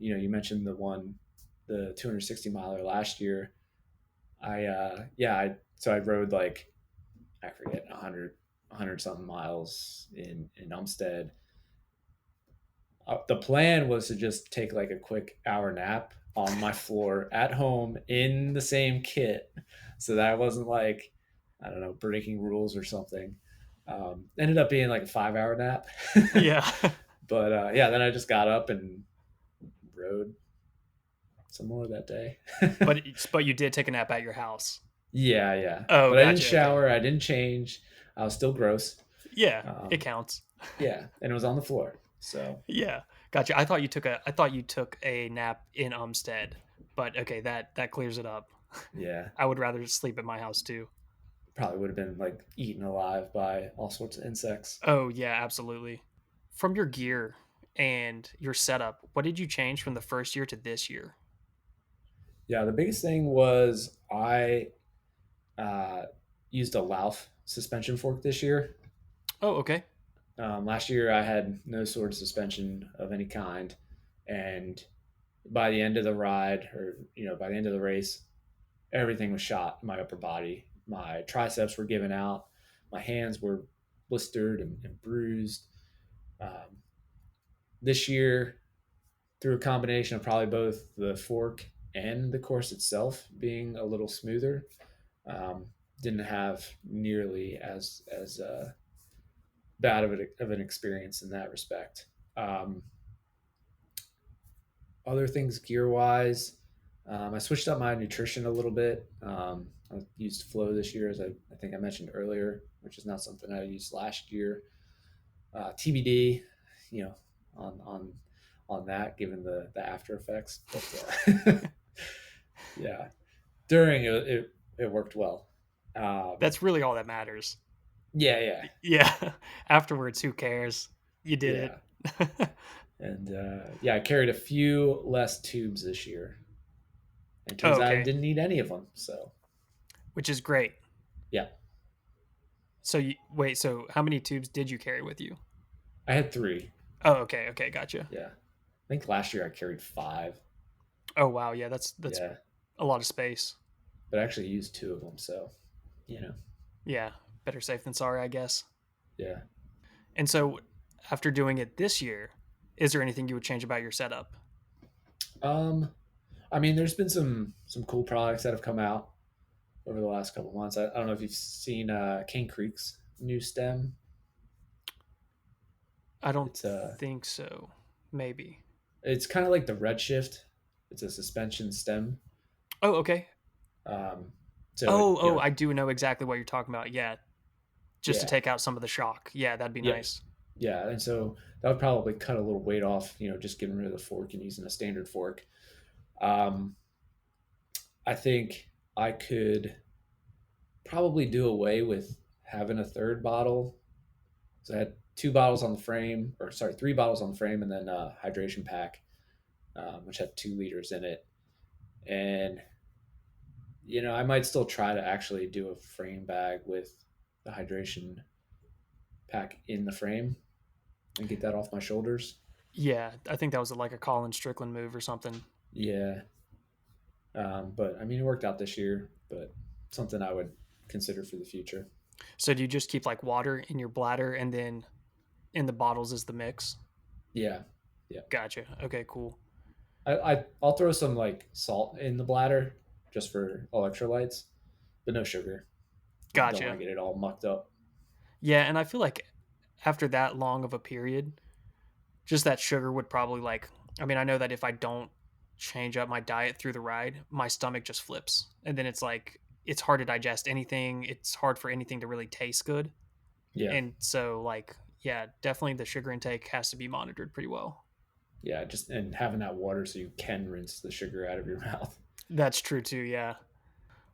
S2: You mentioned the 260 miler last year. So I rode like, I forget, 100 something miles in Umstead. The plan was to just take like a quick hour nap on my floor at home in the same kit, so that I wasn't like, I don't know, breaking rules or something. Ended up being like a 5 hour nap,
S1: Yeah.
S2: but yeah, then I just got up and rode some more that day.
S1: but you did take a nap at your house.
S2: Yeah, yeah,
S1: Oh,
S2: but I didn't
S1: gotcha. Okay.
S2: shower. I didn't change. I was still gross.
S1: Yeah, it
S2: Um,
S1: counts.
S2: yeah, and it was on the floor. So
S1: Yeah, gotcha. I thought you took a nap in Umstead, but okay, that clears it up.
S2: yeah,
S1: I would rather sleep at my house too.
S2: probably would have been like eaten alive by all sorts of insects.
S1: Oh yeah, absolutely. From your gear and your setup, what did you change from the first year to this year?
S2: Yeah, the biggest thing was I uh, used a Lauf suspension fork this year.
S1: Oh, okay.
S2: Last year I had no sort of suspension of any kind, and by the end of the ride, or by the end of the race, everything was shot in my upper body. My triceps were given out, my hands were blistered and bruised. Um, this year, through a combination of probably both the fork and the course itself being a little smoother, um, didn't have nearly as bad of an experience in that respect. Other things gear wise, I switched up my nutrition a little bit. I used Flow this year, as I think I mentioned earlier, which is not something I used last year. TBD, you know, on that, given the after effects. But yeah, during it worked well. Um,
S1: That's really all that matters.
S2: yeah, yeah,
S1: Yeah. Afterwards, who cares? You did
S2: yeah.
S1: it.
S2: And yeah, I carried a few less tubes this year. And it
S1: Oh,
S2: turns out I
S1: okay.
S2: didn't need any of them. So
S1: Which is great.
S2: yeah,
S1: So you wait, so how many tubes did you carry with you?
S2: I had three.
S1: Oh, okay, okay, gotcha.
S2: Yeah, I think last year I carried five.
S1: Oh wow, yeah, that's
S2: Yeah,
S1: a lot of space.
S2: but I actually used two of them. So you know,
S1: Yeah, better safe than sorry, I guess.
S2: yeah.
S1: And so after doing it this year, is there anything you would change about your setup?
S2: Um, I mean, there's been some cool products that have come out over the last couple months. I don't know if you've seen Cane Creek's new stem.
S1: I don't
S2: It's
S1: think so. Maybe.
S2: it's kind of like the Redshift. It's a suspension stem.
S1: Oh, okay.
S2: Um, so
S1: Oh, oh, I do know exactly what you're talking about. Yeah, just to
S2: yeah,
S1: take out some of the shock. Yeah, that'd be
S2: yep,
S1: nice.
S2: yeah, and so that would probably cut a little weight off. Just getting rid of the fork and using a standard fork. Um, I think I could probably do away with having a third bottle. So I had two bottles on the frame, or sorry, three bottles on the frame, and then a hydration pack, which had 2 liters in it. And I might still try to actually do a frame bag with the hydration pack in the frame and get that off my shoulders.
S1: Yeah, I think that was like a Colin Strickland move or something.
S2: Yeah, but I mean, it worked out this year, but something I would consider for the future.
S1: So do you just keep like water in your bladder and then in the bottles is the mix?
S2: Yeah, yeah.
S1: Gotcha. Okay, cool.
S2: I'll throw some like salt in the bladder just for electrolytes, but no sugar. Don't want
S1: Gotcha.
S2: to get it all mucked up.
S1: Yeah, and I feel like after that long of a period, just that sugar would probably like, I mean, I know that if I don't change up my diet through the ride, my stomach just flips. And then it's like it's hard to digest anything. It's hard for anything to really taste good.
S2: Yeah.
S1: And so like, yeah, definitely the sugar intake has to be monitored pretty well.
S2: Yeah, just and having that water so you can rinse the sugar out of your mouth.
S1: That's true too, yeah.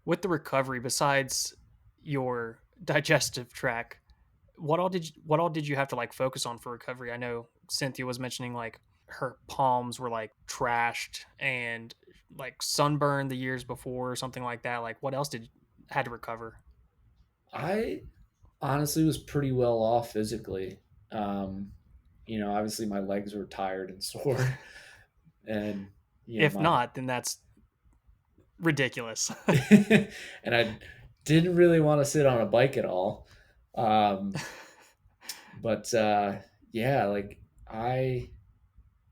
S1: With the recovery, besides your digestive tract, what all did you have to like focus on for recovery? I know Cynthia was mentioning like her palms were like trashed and like sunburned the years before or something like that. Like what else did had to recover?
S2: I honestly was pretty well off physically. Um, obviously my legs were tired and sore, and
S1: If
S2: my
S1: not, then that's ridiculous.
S2: and I didn't really want to sit on a bike at all. Um, but yeah, like I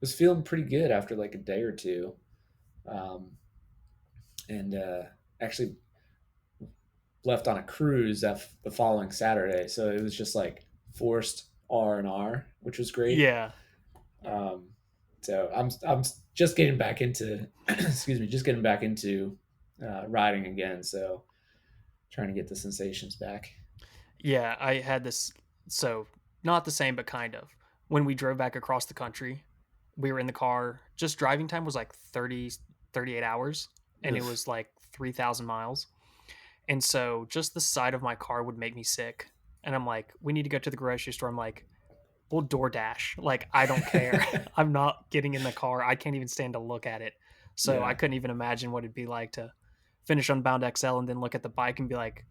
S2: was feeling pretty good after like a day or two, um, and actually left on a cruise the following Saturday. So it was just like forced R&R, which was great.
S1: Yeah.
S2: Um, so I'm just getting back into excuse me, just getting back into riding again. So trying to get the sensations back.
S1: Yeah, I had this, so not the same but kind of. When we drove back across the country, we were in the car. Just driving time was like 38 hours and it
S2: Ugh.
S1: was like 3,000 miles. And so just the side of my car would make me sick. And I'm like, we need to go to the grocery store. I'm like, we'll DoorDash. Like, I don't care. I'm not getting in the car. I can't even stand to look at it. So I
S2: Yeah,
S1: couldn't even imagine what it'd be like to finish Unbound XL and then look at the bike and be like,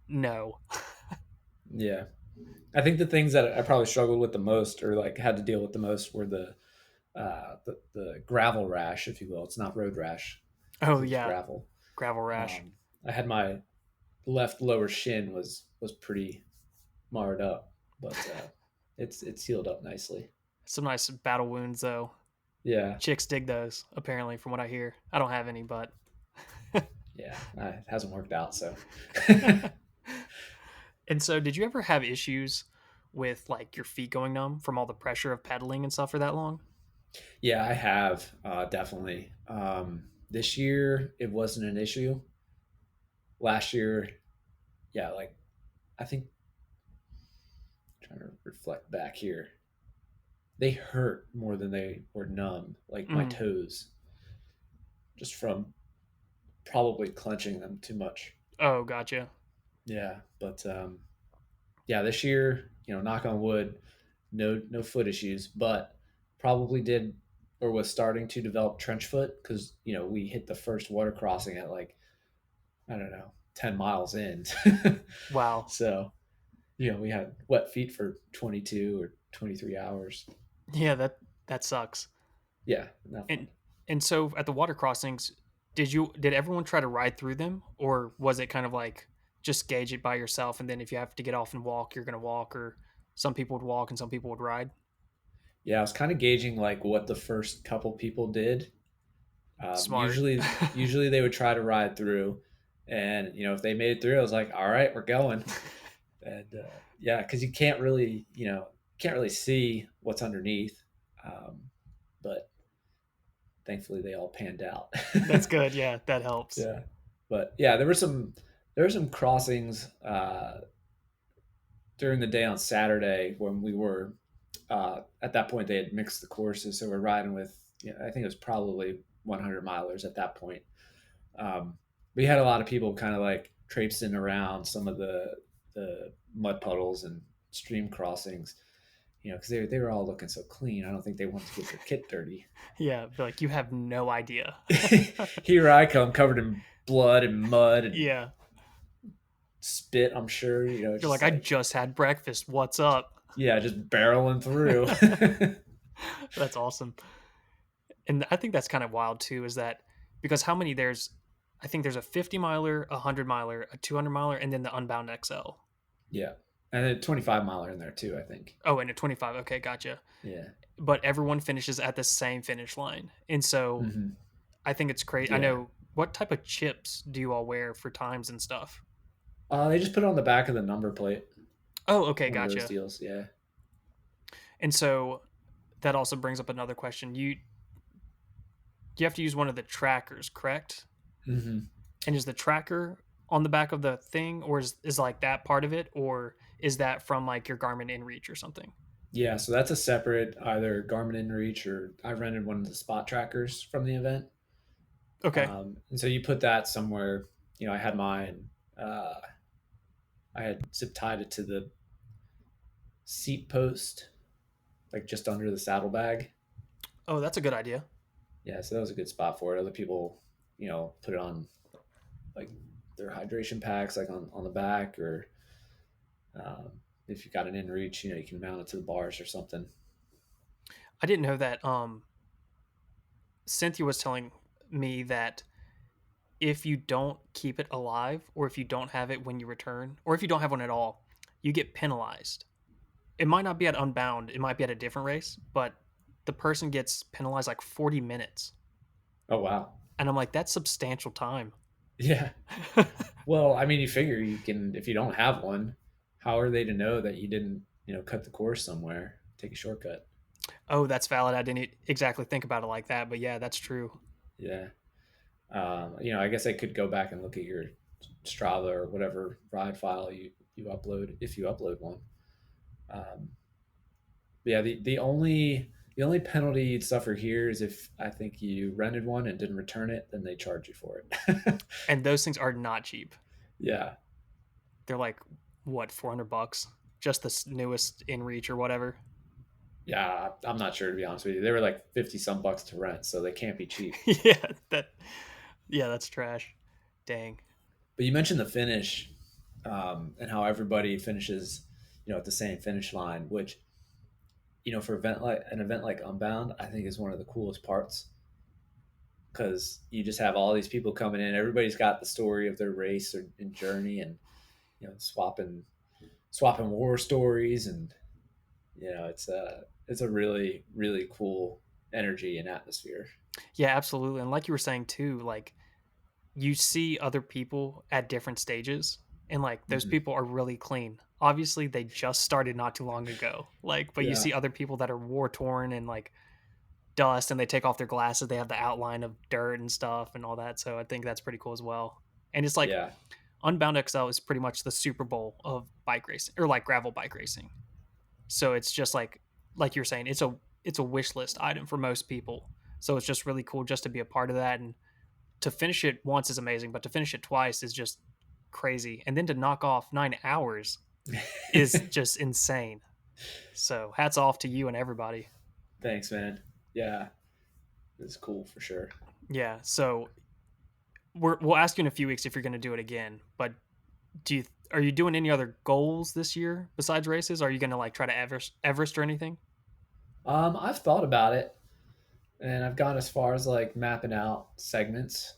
S1: no.
S2: yeah. I think the things that I probably struggled with the most, or like had to deal with the most, were the gravel rash, if you will. It's not road rash
S1: Oh,
S2: because it was
S1: yeah.
S2: gravel.
S1: Gravel rash.
S2: Um, I had my left lower shin was pretty marred up, but it's healed up nicely.
S1: Some nice battle wounds, though.
S2: Yeah,
S1: Chicks dig those, apparently, from what I hear. I don't have any, but.
S2: yeah, it hasn't worked out. So
S1: And so, did you ever have issues with like your feet going numb from all the pressure of pedaling and stuff for that long?
S2: yeah, I have definitely. This year it wasn't an issue. Last year, yeah, like I think trying to reflect back here, they hurt more than they were numb. Like my
S1: Mm.
S2: toes, just from probably clenching them too much.
S1: Oh, gotcha.
S2: Yeah, but yeah, this year, knock on wood, no foot issues, but probably did or was starting to develop trench foot because we hit the first water crossing at like I don't know 10 miles in,
S1: Wow.
S2: so we had wet feet for 22 or 23 hours.
S1: Yeah, that sucks.
S2: Yeah, not fun.
S1: And and so at the water crossings, did everyone try to ride through them, or was it kind of like just gauge it by yourself, and then if you have to get off and walk, you're gonna walk, or some people would walk and some people would ride?
S2: Yeah, I was kind of gauging like what the first couple people did.
S1: Smart.
S2: Usually they would try to ride through, and if they made it through, I was like, all right, we're going. And yeah, because you can't really see what's underneath, um, but thankfully they all panned out.
S1: That's good. Yeah, that helps.
S2: Yeah, but yeah, there were some crossings during the day on Saturday when we were at that point they had mixed the courses, so we're riding with I think it was probably 100 milers at that point. We had a lot of people kind of like traipsing around some of the mud puddles and stream crossings, because they were all looking so clean. I don't think they wanted to get their kit dirty.
S1: Yeah, be like you have no idea.
S2: Here I come, covered in blood and mud and
S1: Yeah,
S2: spit. I'm sure,
S1: you're like
S2: just
S1: I
S2: like
S1: just had breakfast. What's up?
S2: yeah, just barreling through.
S1: That's awesome. And I think that's kind of wild too. Is that because how many there's? I think there's a 50 miler, a 100 miler, a 200 miler, and then the Unbound XL.
S2: Yeah, and a 25 miler in there too, I think.
S1: Oh, and a 25. Okay, gotcha.
S2: Yeah.
S1: But everyone finishes at the same finish line, and so
S2: Hmm.
S1: I think it's crazy. I
S2: Yeah.
S1: know what type of chips do you all wear for times and stuff?
S2: They just put it on the back of the number plate.
S1: Oh, okay,
S2: One of those
S1: gotcha.
S2: deals. Yeah.
S1: And so that also brings up another question. You have to use one of the trackers, correct?
S2: Hmm.
S1: And is the tracker on the back of the thing, or is like that part of it, or is that from like your Garmin InReach or something?
S2: Yeah, so that's a separate either Garmin InReach or I rented one of the spot trackers from the event.
S1: Okay.
S2: And so you put that somewhere. I had mine. I had zip tied it to the seat post, like just under the saddlebag.
S1: Oh, that's a good idea.
S2: Yeah, so that was a good spot for it. Other people, put it on like their hydration packs, like on the back, or if you got an InReach, you can mount it to the bars or something.
S1: I didn't know that. Cynthia was telling me that if you don't keep it alive, or if you don't have it when you return, or if you don't have one at all, you get penalized. It might not be at Unbound, it might be at a different race, but the person gets penalized like 40 minutes.
S2: Oh wow.
S1: And I'm like, that's substantial time.
S2: Yeah. Well, I mean, you figure you can if you don't have one, how are they to know that you didn't, cut the course somewhere, take a shortcut?
S1: Oh, that's valid. I didn't exactly think about it like that, but yeah, that's true.
S2: Yeah. I guess I could go back and look at your Strava or whatever ride file you upload if you upload one. Um, but yeah, the only penalty you'd suffer here is if I think you rented one and didn't return it, then they charge you for it.
S1: And those things are not cheap.
S2: Yeah,
S1: They're like what, $400, just the newest in reach or whatever.
S2: yeah, I'm not sure to be honest with you. They were like 50 some bucks to rent, so they can't be cheap.
S1: Yeah, that yeah, that's trash. Dang.
S2: But you mentioned the finish, and how everybody finishes, at the same finish line, which for an event like Unbound, I think is one of the coolest parts because you just have all these people coming in. Everybody's got the story of their race and journey, and swapping war stories, and it's a really really cool energy and atmosphere.
S1: Yeah, absolutely. And like you were saying too, like you see other people at different stages, and like those
S2: Hmm.
S1: people are really clean. Obviously, they just started not too long ago. Like, but you
S2: Yeah,
S1: see other people that are war torn and like dust, and they take off their glasses, they have the outline of dirt and stuff and all that. So I think that's pretty cool as well. And it's like
S2: yeah,
S1: Unbound XL is pretty much the Super Bowl of bike racing, or like gravel bike racing. So it's just like you're saying, it's a wish list item for most people. So it's just really cool just to be a part of that, and to finish it once is amazing, but to finish it twice is just crazy. And then to knock off 9 hours is just insane. So hats off to you and everybody.
S2: Thanks, man. Yeah, it's cool for sure.
S1: Yeah. So we'll ask you in a few weeks if you're going to do it again. But do you are you doing any other goals this year besides races? Are you going to like try to Everest or anything?
S2: I've thought about it, and I've gone as far as like mapping out segments.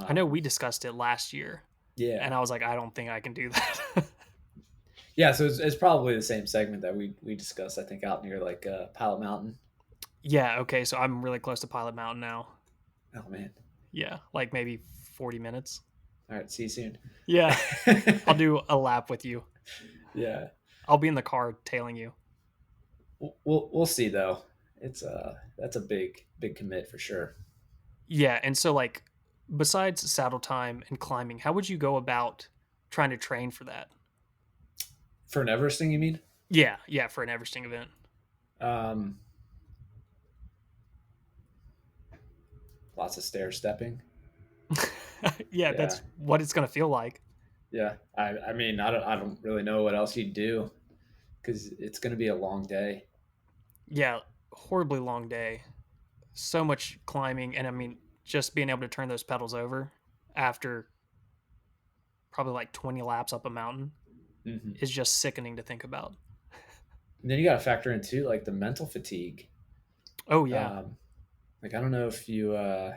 S1: I know
S2: Um,
S1: we discussed it last year, and
S2: yeah,
S1: I was like, I don't think I can do that.
S2: yeah. So it's probably the same segment that we discussed. I think out near like Pilot Mountain.
S1: Yeah. Okay. So I'm really close to Pilot Mountain now.
S2: Oh man.
S1: Yeah, like maybe 40 minutes.
S2: All right. See you soon.
S1: Yeah, I'll do a lap with you.
S2: Yeah.
S1: I'll be in the car tailing you.
S2: We'll see though. It's that's a big commit for sure.
S1: Yeah, and so like besides saddle time and climbing, how would you go about trying to train for that?
S2: For an Everesting, you mean?
S1: Yeah, yeah, for an Everesting event.
S2: Um, Lots of stair stepping.
S1: Yeah,
S2: Yeah.
S1: that's what it's gonna feel like.
S2: Yeah. I mean I don't really know what else you'd do because it's going to be a long day.
S1: Yeah, horribly long day. So much climbing, and I mean, just being able to turn those pedals over after probably like 20 laps up a mountain
S2: Hmm.
S1: is just sickening to think about.
S2: And then you got to factor in too like the mental fatigue.
S1: Oh yeah.
S2: Um, like I don't know if you uh,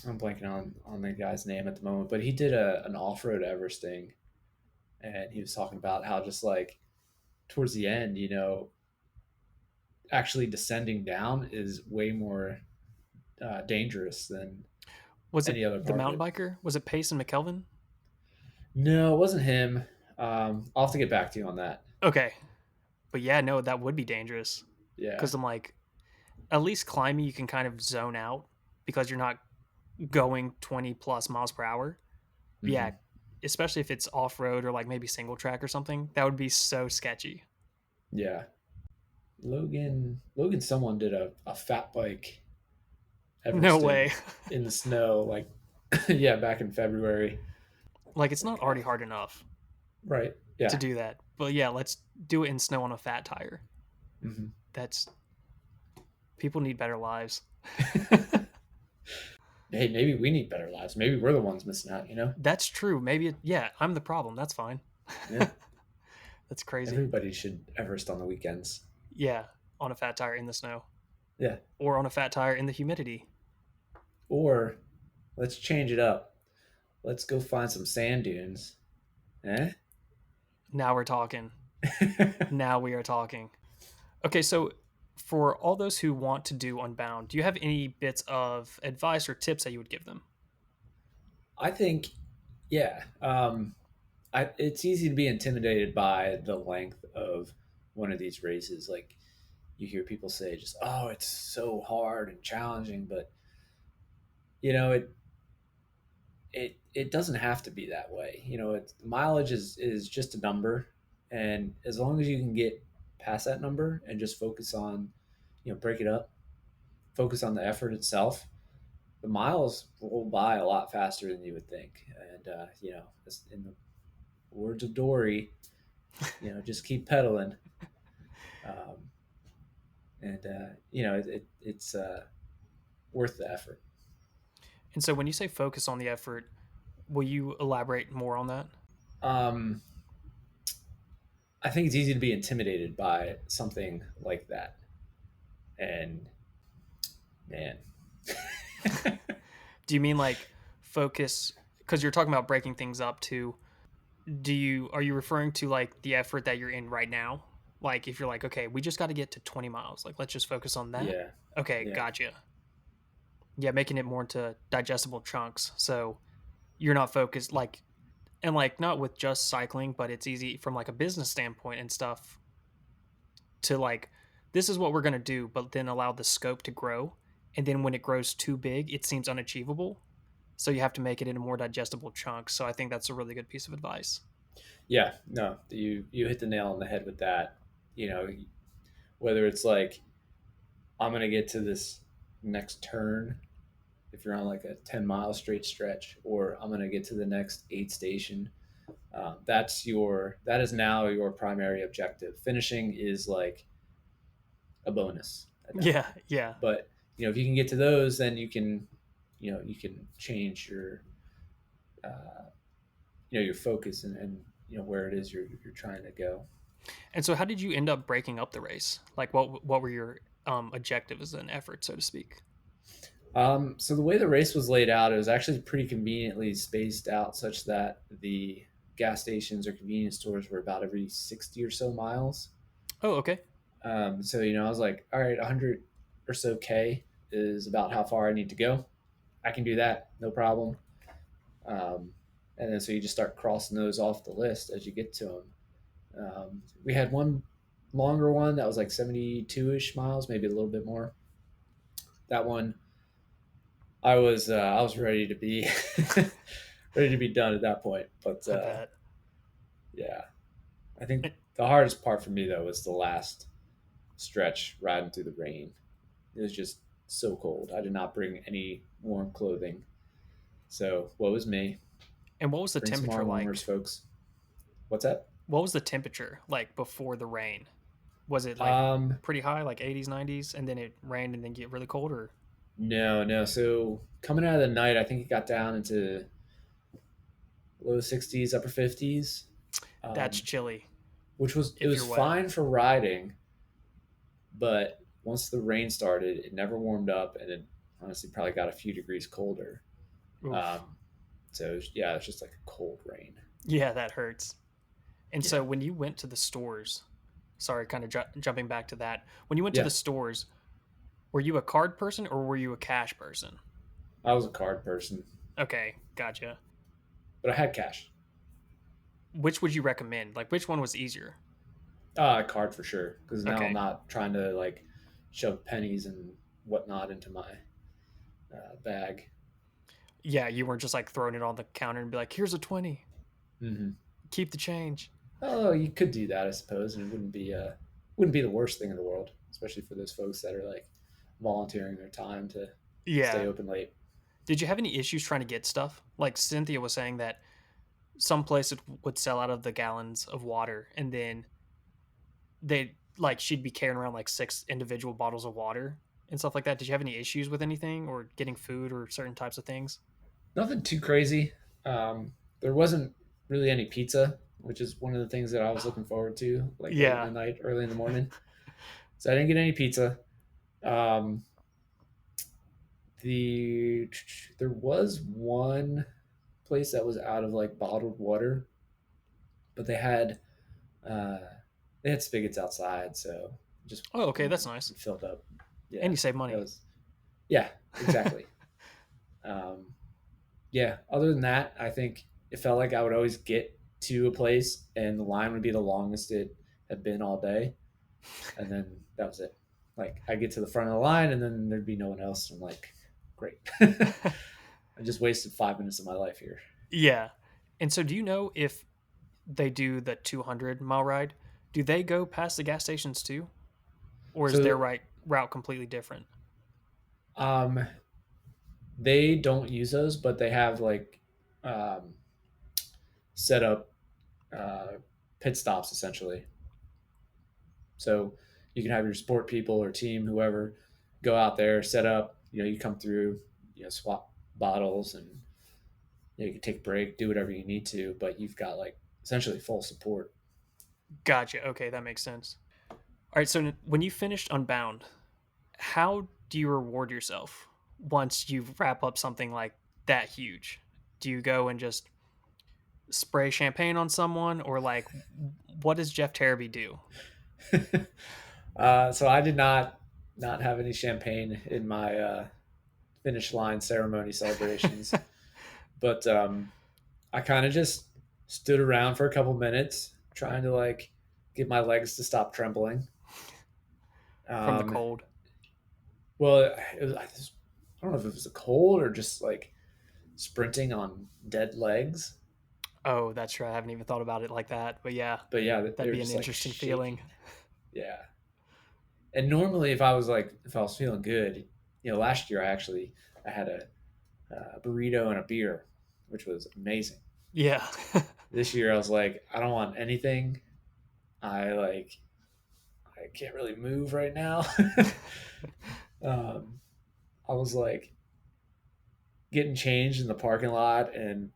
S2: I'm blanking on the guy's name at the moment, but he did an off road Everesting, and he was talking about how just like towards the end, actually descending down is way more dangerous than
S1: Was it
S2: any other
S1: the
S2: part of
S1: mountain
S2: it.
S1: biker? Was it Pace and McKelvin?
S2: No, it wasn't him. I'll have to get back to you on that.
S1: Okay. But yeah, no, that would be dangerous
S2: Yeah.
S1: because I'm like, at least climbing, you can kind of zone out because you're not going 20 plus miles per hour. But yeah,
S2: Hmm.
S1: especially if it's off road or like maybe single track or something, that would be so sketchy.
S2: Yeah. Logan, someone did a fat bike
S1: No
S2: Everesting
S1: way.
S2: in the snow, like, yeah, back in February.
S1: Like it's not
S2: Like,
S1: already hard enough
S2: right.
S1: to
S2: Yeah.
S1: do that. But yeah, let's do it in snow on a fat tire.
S2: Hmm.
S1: That's people need better lives.
S2: Hey, maybe we need better lives. Maybe we're the ones missing out, you know?
S1: That's true. Maybe yeah, I'm the problem. That's fine.
S2: Yeah.
S1: That's crazy.
S2: Everybody should Everest on the weekends.
S1: Yeah, on a fat tire in the snow
S2: Yeah.
S1: or on a fat tire in the humidity.
S2: Or let's change it up. Let's go find some sand dunes. Eh?
S1: Now we're talking. Now we are talking. Okay, so for all those who want to do Unbound, do you have any bits of advice or tips that you would give them?
S2: I think, yeah. It's easy to be intimidated by the length of one of these races. Like, you hear people say, just, oh, it's so hard and challenging, but you know, it doesn't have to be that way. You know, mileage is just a number, and as long as you can get past that number and just focus on, break it up, focus on the effort itself, the miles roll by a lot faster than you would think. And in the words of Dory, just keep pedaling. Um, and it's worth the effort.
S1: And so when you say focus on the effort, will you elaborate more on that?
S2: Um, I think it's easy to be intimidated by something like that. And man,
S1: Do you mean like focus because you're talking about breaking things up too? Are you referring to like the effort that you're in right now? Like if you're like, okay, we just got to get to 20 miles, like let's just focus on that.
S2: yeah,
S1: Okay,
S2: yeah,
S1: gotcha. Yeah, making it more into digestible chunks. So you're not focused like and like not with just cycling, but it's easy from like a business standpoint and stuff to like this is what we're going to do, but then allow the scope to grow. And then when it grows too big, it seems unachievable. So you have to make it into more digestible chunks. So I think that's a really good piece of advice.
S2: yeah. No, you hit the nail on the head with that. You know, whether it's like I'm gonna get to this next turn if you're on like a 10-mile straight stretch, or I'm gonna get to the next aid station. That is now your primary objective. Finishing is like a bonus at that
S1: Yeah,
S2: point.
S1: yeah.
S2: But if you can get to those, then you can change uh, your focus and where it is you're trying to go.
S1: And so how did you end up breaking up the race? Like what were your objectives and effort, so to speak?
S2: So the way the race was laid out, it was actually pretty conveniently spaced out, such that the gas stations or convenience stores were about every 60 or so miles.
S1: Oh, okay.
S2: So I was like, all right, 100 or so K is about how far I need to go. I can do that, no problem. Um, and then so you just start crossing those off the list as you get to them. We had one longer one that was like 72-ish miles, maybe a little bit more. That one, I was ready to be ready to be done at that point. But
S1: I bet.
S2: yeah, I think the hardest part for me though was the last stretch riding through the rain. It was just so cold. I did not bring any warm clothing. So what was me?
S1: And what was the
S2: Bring some
S1: temperature
S2: arm warmers,
S1: like?
S2: folks. What's that?
S1: What was the temperature like before the rain? Was it like
S2: Um,
S1: pretty high, like 80s, 90s, and then it rained and then get really cold or
S2: no, no. So coming out of the night, I think it got down into low 60s, upper 50s,
S1: that's
S2: um,
S1: chilly
S2: which was it
S1: if
S2: was
S1: you're wet?
S2: fine for riding, but once the rain started, it never warmed up, and it honestly probably got a few degrees colder.
S1: Oof.
S2: Um, so yeah, it's just like a cold rain.
S1: Yeah, that hurts. And
S2: Yeah,
S1: so when you went to the stores, sorry, kind of jumping back to that. When you went to the
S2: yeah.
S1: stores, were you a card person or were you a cash person?
S2: I was a card person,
S1: Okay, gotcha.
S2: but I had cash.
S1: Which would you recommend? Like, which one was easier?
S2: Card for sure. Because now I'm
S1: Okay.
S2: not trying to like shove pennies and whatnot into my bag.
S1: Yeah, you weren't just like throwing it on the counter and be like, "Here's a 20.
S2: Hmm.
S1: Keep the change."
S2: Oh, you could do that, I suppose, and it wouldn't be the worst thing in the world, especially for those folks that are like volunteering their time to stay
S1: Yeah.
S2: open late.
S1: Did you have any issues trying to get stuff? Like Cynthia was saying that some places would sell out of the gallons of water, and then they like she'd be carrying around like 6 individual bottles of water and stuff like that. Did you have any issues with anything or getting food or certain types of things?
S2: Nothing too crazy. There wasn't really any pizza, which is one of the things that I was looking forward to, like late in
S1: Yeah.
S2: the night, early in the morning. So I didn't get any pizza. Um, the there was one place that was out of like bottled water, but uh, they had spigots outside, so just
S1: Oh, okay,
S2: went
S1: that's nice.
S2: and filled up.
S1: And
S2: Yeah,
S1: you save
S2: that
S1: money.
S2: was yeah, exactly. Um, yeah, other than that, I think it felt like I would always get to a place and the line would be the longest it had been all day, and then that was it. Like I get to the front of the line and then there'd be no one else. I'm like, great. I just wasted 5 minutes of my life here.
S1: Yeah. And so do you know if they do the 200-mile ride, do they go past the gas stations too? Or is their
S2: So
S1: route completely different?
S2: um, they don't use those, but they have like um, set up uh, pit stops essentially. So you can have your sport people or team, whoever, go out there, set up. You come through, swap bottles, and you can take a break, do whatever you need to. But you've got like essentially full support.
S1: Gotcha. Okay, that makes sense. All right, so when you finished Unbound, how do you reward yourself once you wrap up something like that huge? Do you go and just spray champagne on someone, or like, what does Jeff Terebey do?
S2: So I did not have any champagne in my finish line ceremony celebrations, but I kind of just stood around for a couple minutes trying to like get my legs to stop trembling.
S1: From the
S2: Um,
S1: cold?
S2: well, I don't know if it was a cold or just like sprinting on dead legs,
S1: Oh, that's right. I haven't even thought about it like that. But yeah,
S2: but yeah, they
S1: that'd
S2: were
S1: be an
S2: just like
S1: interesting feeling.
S2: shaking. Yeah, and normally if I was feeling good, last year I had a burrito and a beer, which was amazing.
S1: Yeah.
S2: This year I was like, I don't want anything. I can't really move right now. um, I was like getting changed in the parking lot and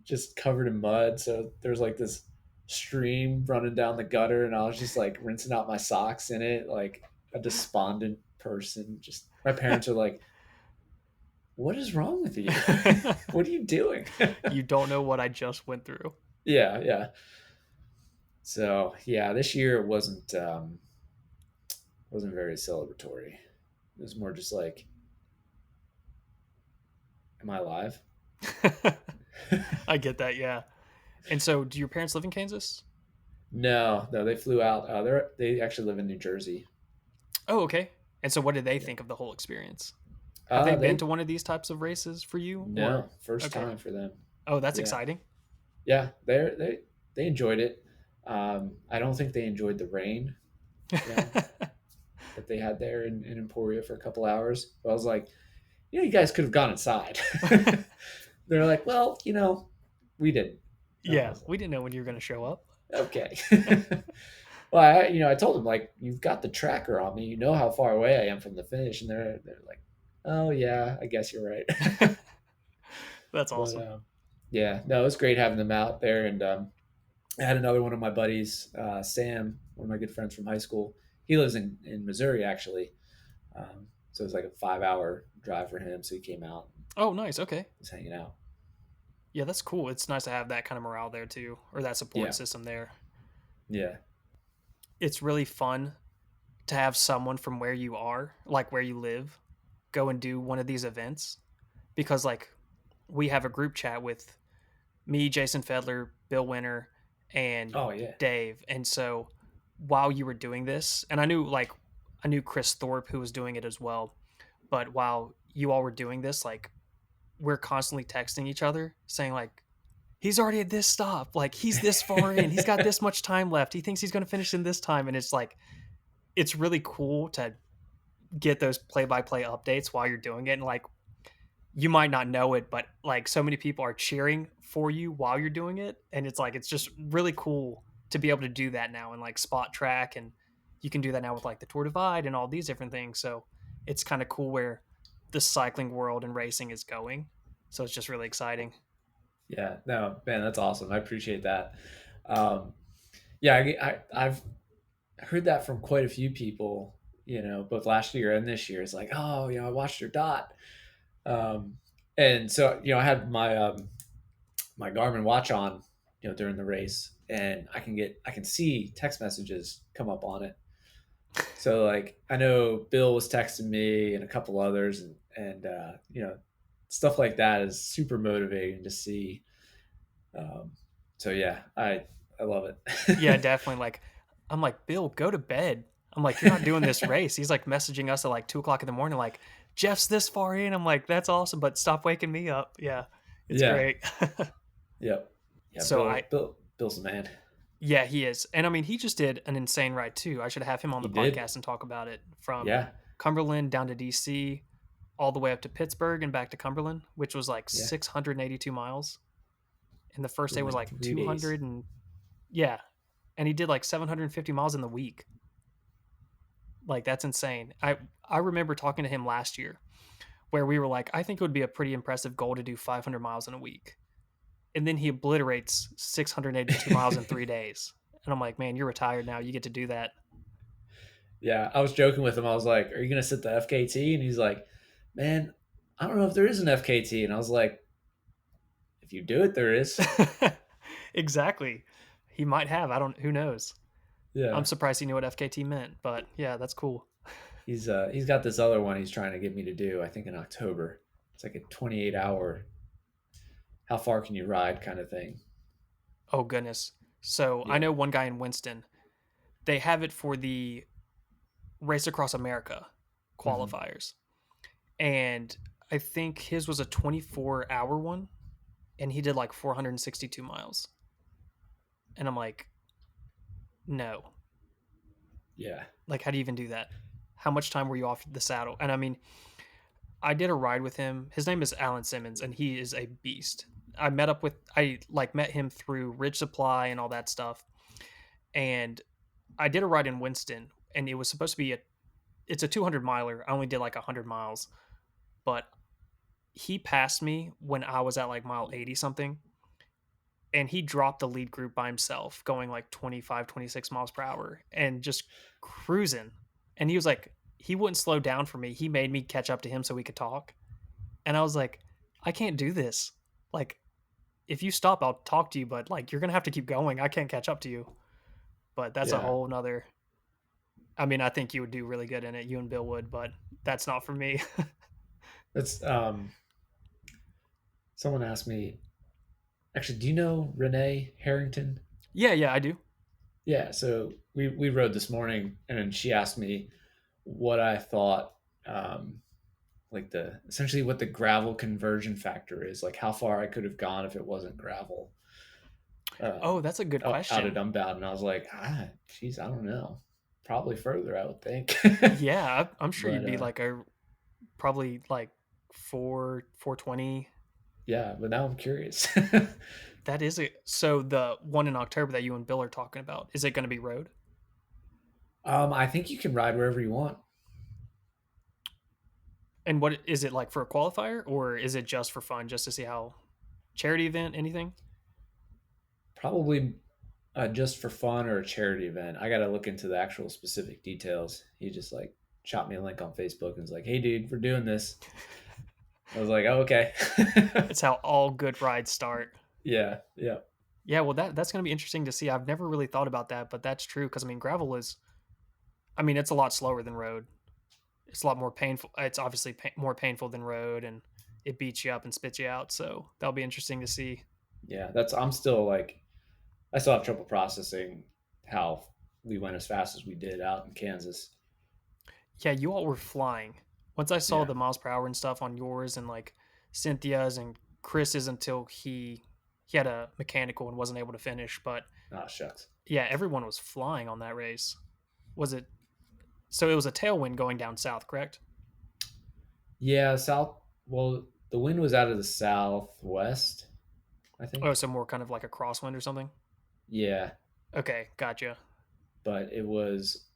S2: just covered in mud. So there's like this stream running down the gutter, and I was just like rinsing out my socks in it, like a despondent person. Just my parents are like, "What is wrong with you? What are you doing?"
S1: You don't know what I just went through.
S2: Yeah, yeah. So yeah, this year it wasn't very celebratory. It was more just like, "Am I alive?"
S1: I get that, yeah. And so, do your parents live in Kansas?
S2: No, no, they flew out. They actually live in New Jersey.
S1: Oh, okay. And so, what did they
S2: Yeah.
S1: think of the whole experience? Have they been
S2: They
S1: to one of these types of races for you, or
S2: no first
S1: okay?
S2: time for them.
S1: Oh, that's
S2: Yeah,
S1: exciting.
S2: yeah, they enjoyed it. I don't think they enjoyed the rain, you know, that they had there in Emporia for a couple hours. But I was like, you guys could have gone inside. They're like, well, we didn't. And I
S1: Yeah,
S2: was
S1: we
S2: like,
S1: didn't know when you were going to show up.
S2: okay. Well, I told them like, you've got the tracker on me. You know how far away I am from the finish, and they're like, oh yeah, I guess you're right.
S1: That's
S2: But
S1: awesome.
S2: yeah, no, it was great having them out there, and I had another one of my buddies, Sam, one of my good friends from high school. He lives in Missouri, actually. So it was like a 5 hour drive for him. So he came out and
S1: Oh, nice. Okay.
S2: was hanging out.
S1: Yeah, that's cool. It's nice to have that kind of morale there too, or that support
S2: Yeah.
S1: system there.
S2: Yeah.
S1: It's really fun to have someone from where you are, like where you live, go and do one of these events because like we have a group chat with me, Jason Fedler, Bill Winter, and
S2: Oh, yeah.
S1: Dave. And so while you were doing this, and I knew Chris Thorpe who was doing it as well, but while you all were doing this, like we're constantly texting each other saying like he's already at this stop, like he's this far in, he's got this much time left, he thinks he's going to finish in this time, and it's like it's really cool to get those play by play updates while you're doing it, and like you might not know it, but like so many people are cheering for you while you're doing it. And it's like, it's just really cool to be able to do that now and like spot track. And you can do that now with like the Tour Divide and all these different things. So it's kind of cool where the cycling world and racing is going. So it's just really exciting.
S2: Yeah, no, man, that's awesome. I appreciate that. Um, yeah, I've heard that from quite a few people, both last year and this year. It's like, oh, I watched your dot. Um, and so, I had my Garmin watch on, during the race, and I can see text messages come up on it. So like, I know Bill was texting me and a couple others, and stuff like that is super motivating to see. Um, so yeah, I love
S1: Yeah,
S2: it.
S1: definitely. Like, I'm like, Bill, go to bed. I'm like, you're not doing this race. He's like messaging us at like 2 o'clock in the morning, like, Jeff's this far in. I'm like, that's awesome, but stop waking me up. Yeah, it's
S2: Yeah.
S1: great.
S2: Yep. Yeah.
S1: So
S2: Bill's the man.
S1: yeah, he is. And I mean, he just did an insane ride too. I should have him on
S2: He
S1: the
S2: did.
S1: podcast and talk about it from
S2: Yeah.
S1: Cumberland down to DC, all the way up to Pittsburgh and back to Cumberland, which was like
S2: Yeah.
S1: 682 miles. And the first day
S2: In
S1: was
S2: like
S1: like
S2: 3 days.
S1: 200 and yeah. And he did like 750 miles in the week. Like that's insane. I remember talking to him last year where we were like, I think it would be a pretty impressive goal to do 500 miles in a week. And then he obliterates 682 miles in 3 days. And I'm like, man, you're retired now. You get to do that.
S2: Yeah. I was joking with him. I was like, "Are you gonna sit the FKT?" And he's like, "Man, I don't know if there is an FKT." And I was like, "If you do it, there is."
S1: Exactly. He might have. I don't. Who knows? I'm
S2: Yeah.
S1: surprised he knew what FKT meant. But yeah, that's cool.
S2: He's got this other one he's trying to get me to do. I think in October. It's like a 28-hour. How far can you ride kind of thing.
S1: Oh goodness. So I
S2: Yeah.
S1: know one guy in Winston. They have it for the Race Across America
S2: Hmm.
S1: qualifiers, and I think his was a 24-hour one, and he did like 462 miles. And I'm like, no.
S2: Yeah.
S1: Like, how do you even do that? How much time were you off the saddle? And I mean, I did a ride with him. His name is Alan Simmons, and he is a beast. I like met him through Ridge Supply and all that stuff. And I did a ride in Winston, and it was supposed to be it's a 200 miler. I only did like 100 miles, but he passed me when I was at like mile 80 something, and he dropped the lead group by himself going like 25, 26 miles per hour and just cruising. And he was like, he wouldn't slow down for me. He made me catch up to him so we could talk. And I was like, I can't do this. Like, if you stop, I'll talk to you, but like, you're going to have to keep going. I can't catch up to you. But that's a
S2: Yeah.
S1: whole nother. I mean, I think you would do really good in it. You and Bill would, but that's not for me.
S2: That's someone asked me, actually, do you know Renee Harrington?
S1: Yeah, yeah, I do.
S2: Yeah, so we rode this morning, and then she asked me what I thought, um, like the essentially what the gravel conversion factor is, like how far I could have gone if it wasn't gravel,
S1: Oh, that's a good
S2: out at
S1: question.
S2: Unbound, and I was like, geez, I don't know, probably further, I would think,
S1: Yeah, I'm sure you'd
S2: but
S1: be like a probably like 420.
S2: yeah, but now I'm curious.
S1: That is it. So the one in October that you and Bill are talking about, is it going to be road?
S2: I think you can ride wherever you want.
S1: And what is it like for a qualifier, or is it just for fun, just to see how charity event, anything?
S2: Probably just for fun or a charity event. I got to look into the actual specific details. He just like shot me a link on Facebook and was like, "Hey, dude, we're doing this." I was like, "Oh, okay."
S1: It's how all good rides start.
S2: Yeah, yeah,
S1: Yeah, well that's going to be interesting to see. I've never really thought about that, but that's true because I mean gravel is I mean it's a lot slower than road. It's a lot more painful. It's obviously more painful than road, and it beats you up and spits you out. So that'll be interesting to see.
S2: yeah. That's I'm still like I still have trouble processing how we went as fast as we did out in Kansas.
S1: Yeah, you all were flying. Once I saw
S2: Yeah.
S1: the miles per hour and stuff on yours and like Cynthia's and Chris's until he had a mechanical and wasn't able to finish, but
S2: Oh shucks.
S1: yeah, everyone was flying on that race. Was it so it was a tailwind going down south, correct?
S2: Yeah, south. Well, the wind was out of the southwest, I
S1: Oh,
S2: think.
S1: so more kind of like a crosswind or something?
S2: Yeah,
S1: Okay, gotcha.
S2: but it was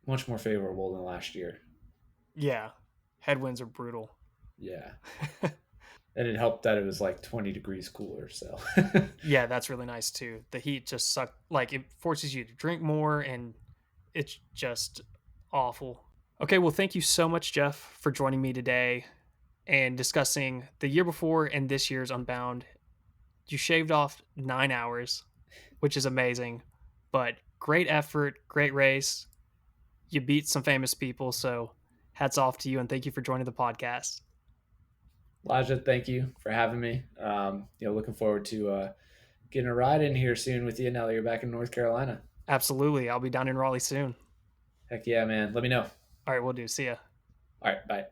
S2: much more favorable than last year.
S1: Yeah. Headwinds are brutal.
S2: Yeah, and it helped that it was like 20 degrees cooler. So
S1: Yeah, that's really nice too. The heat just suck like it forces you to drink more and it's just awful. Okay, well thank you so much Jeff for joining me today and discussing the year before and this year's Unbound. You shaved off 9 hours, which is amazing, but great effort, great race. You beat some famous people, so hats off to you and thank you for joining the podcast.
S2: Elijah, thank you for having me. Looking forward to getting a ride in here soon with you now that you're back in North Carolina.
S1: Absolutely. I'll be down in Raleigh soon.
S2: Heck yeah, man. Let me know.
S1: All right, we'll do. See ya.
S2: All right, bye.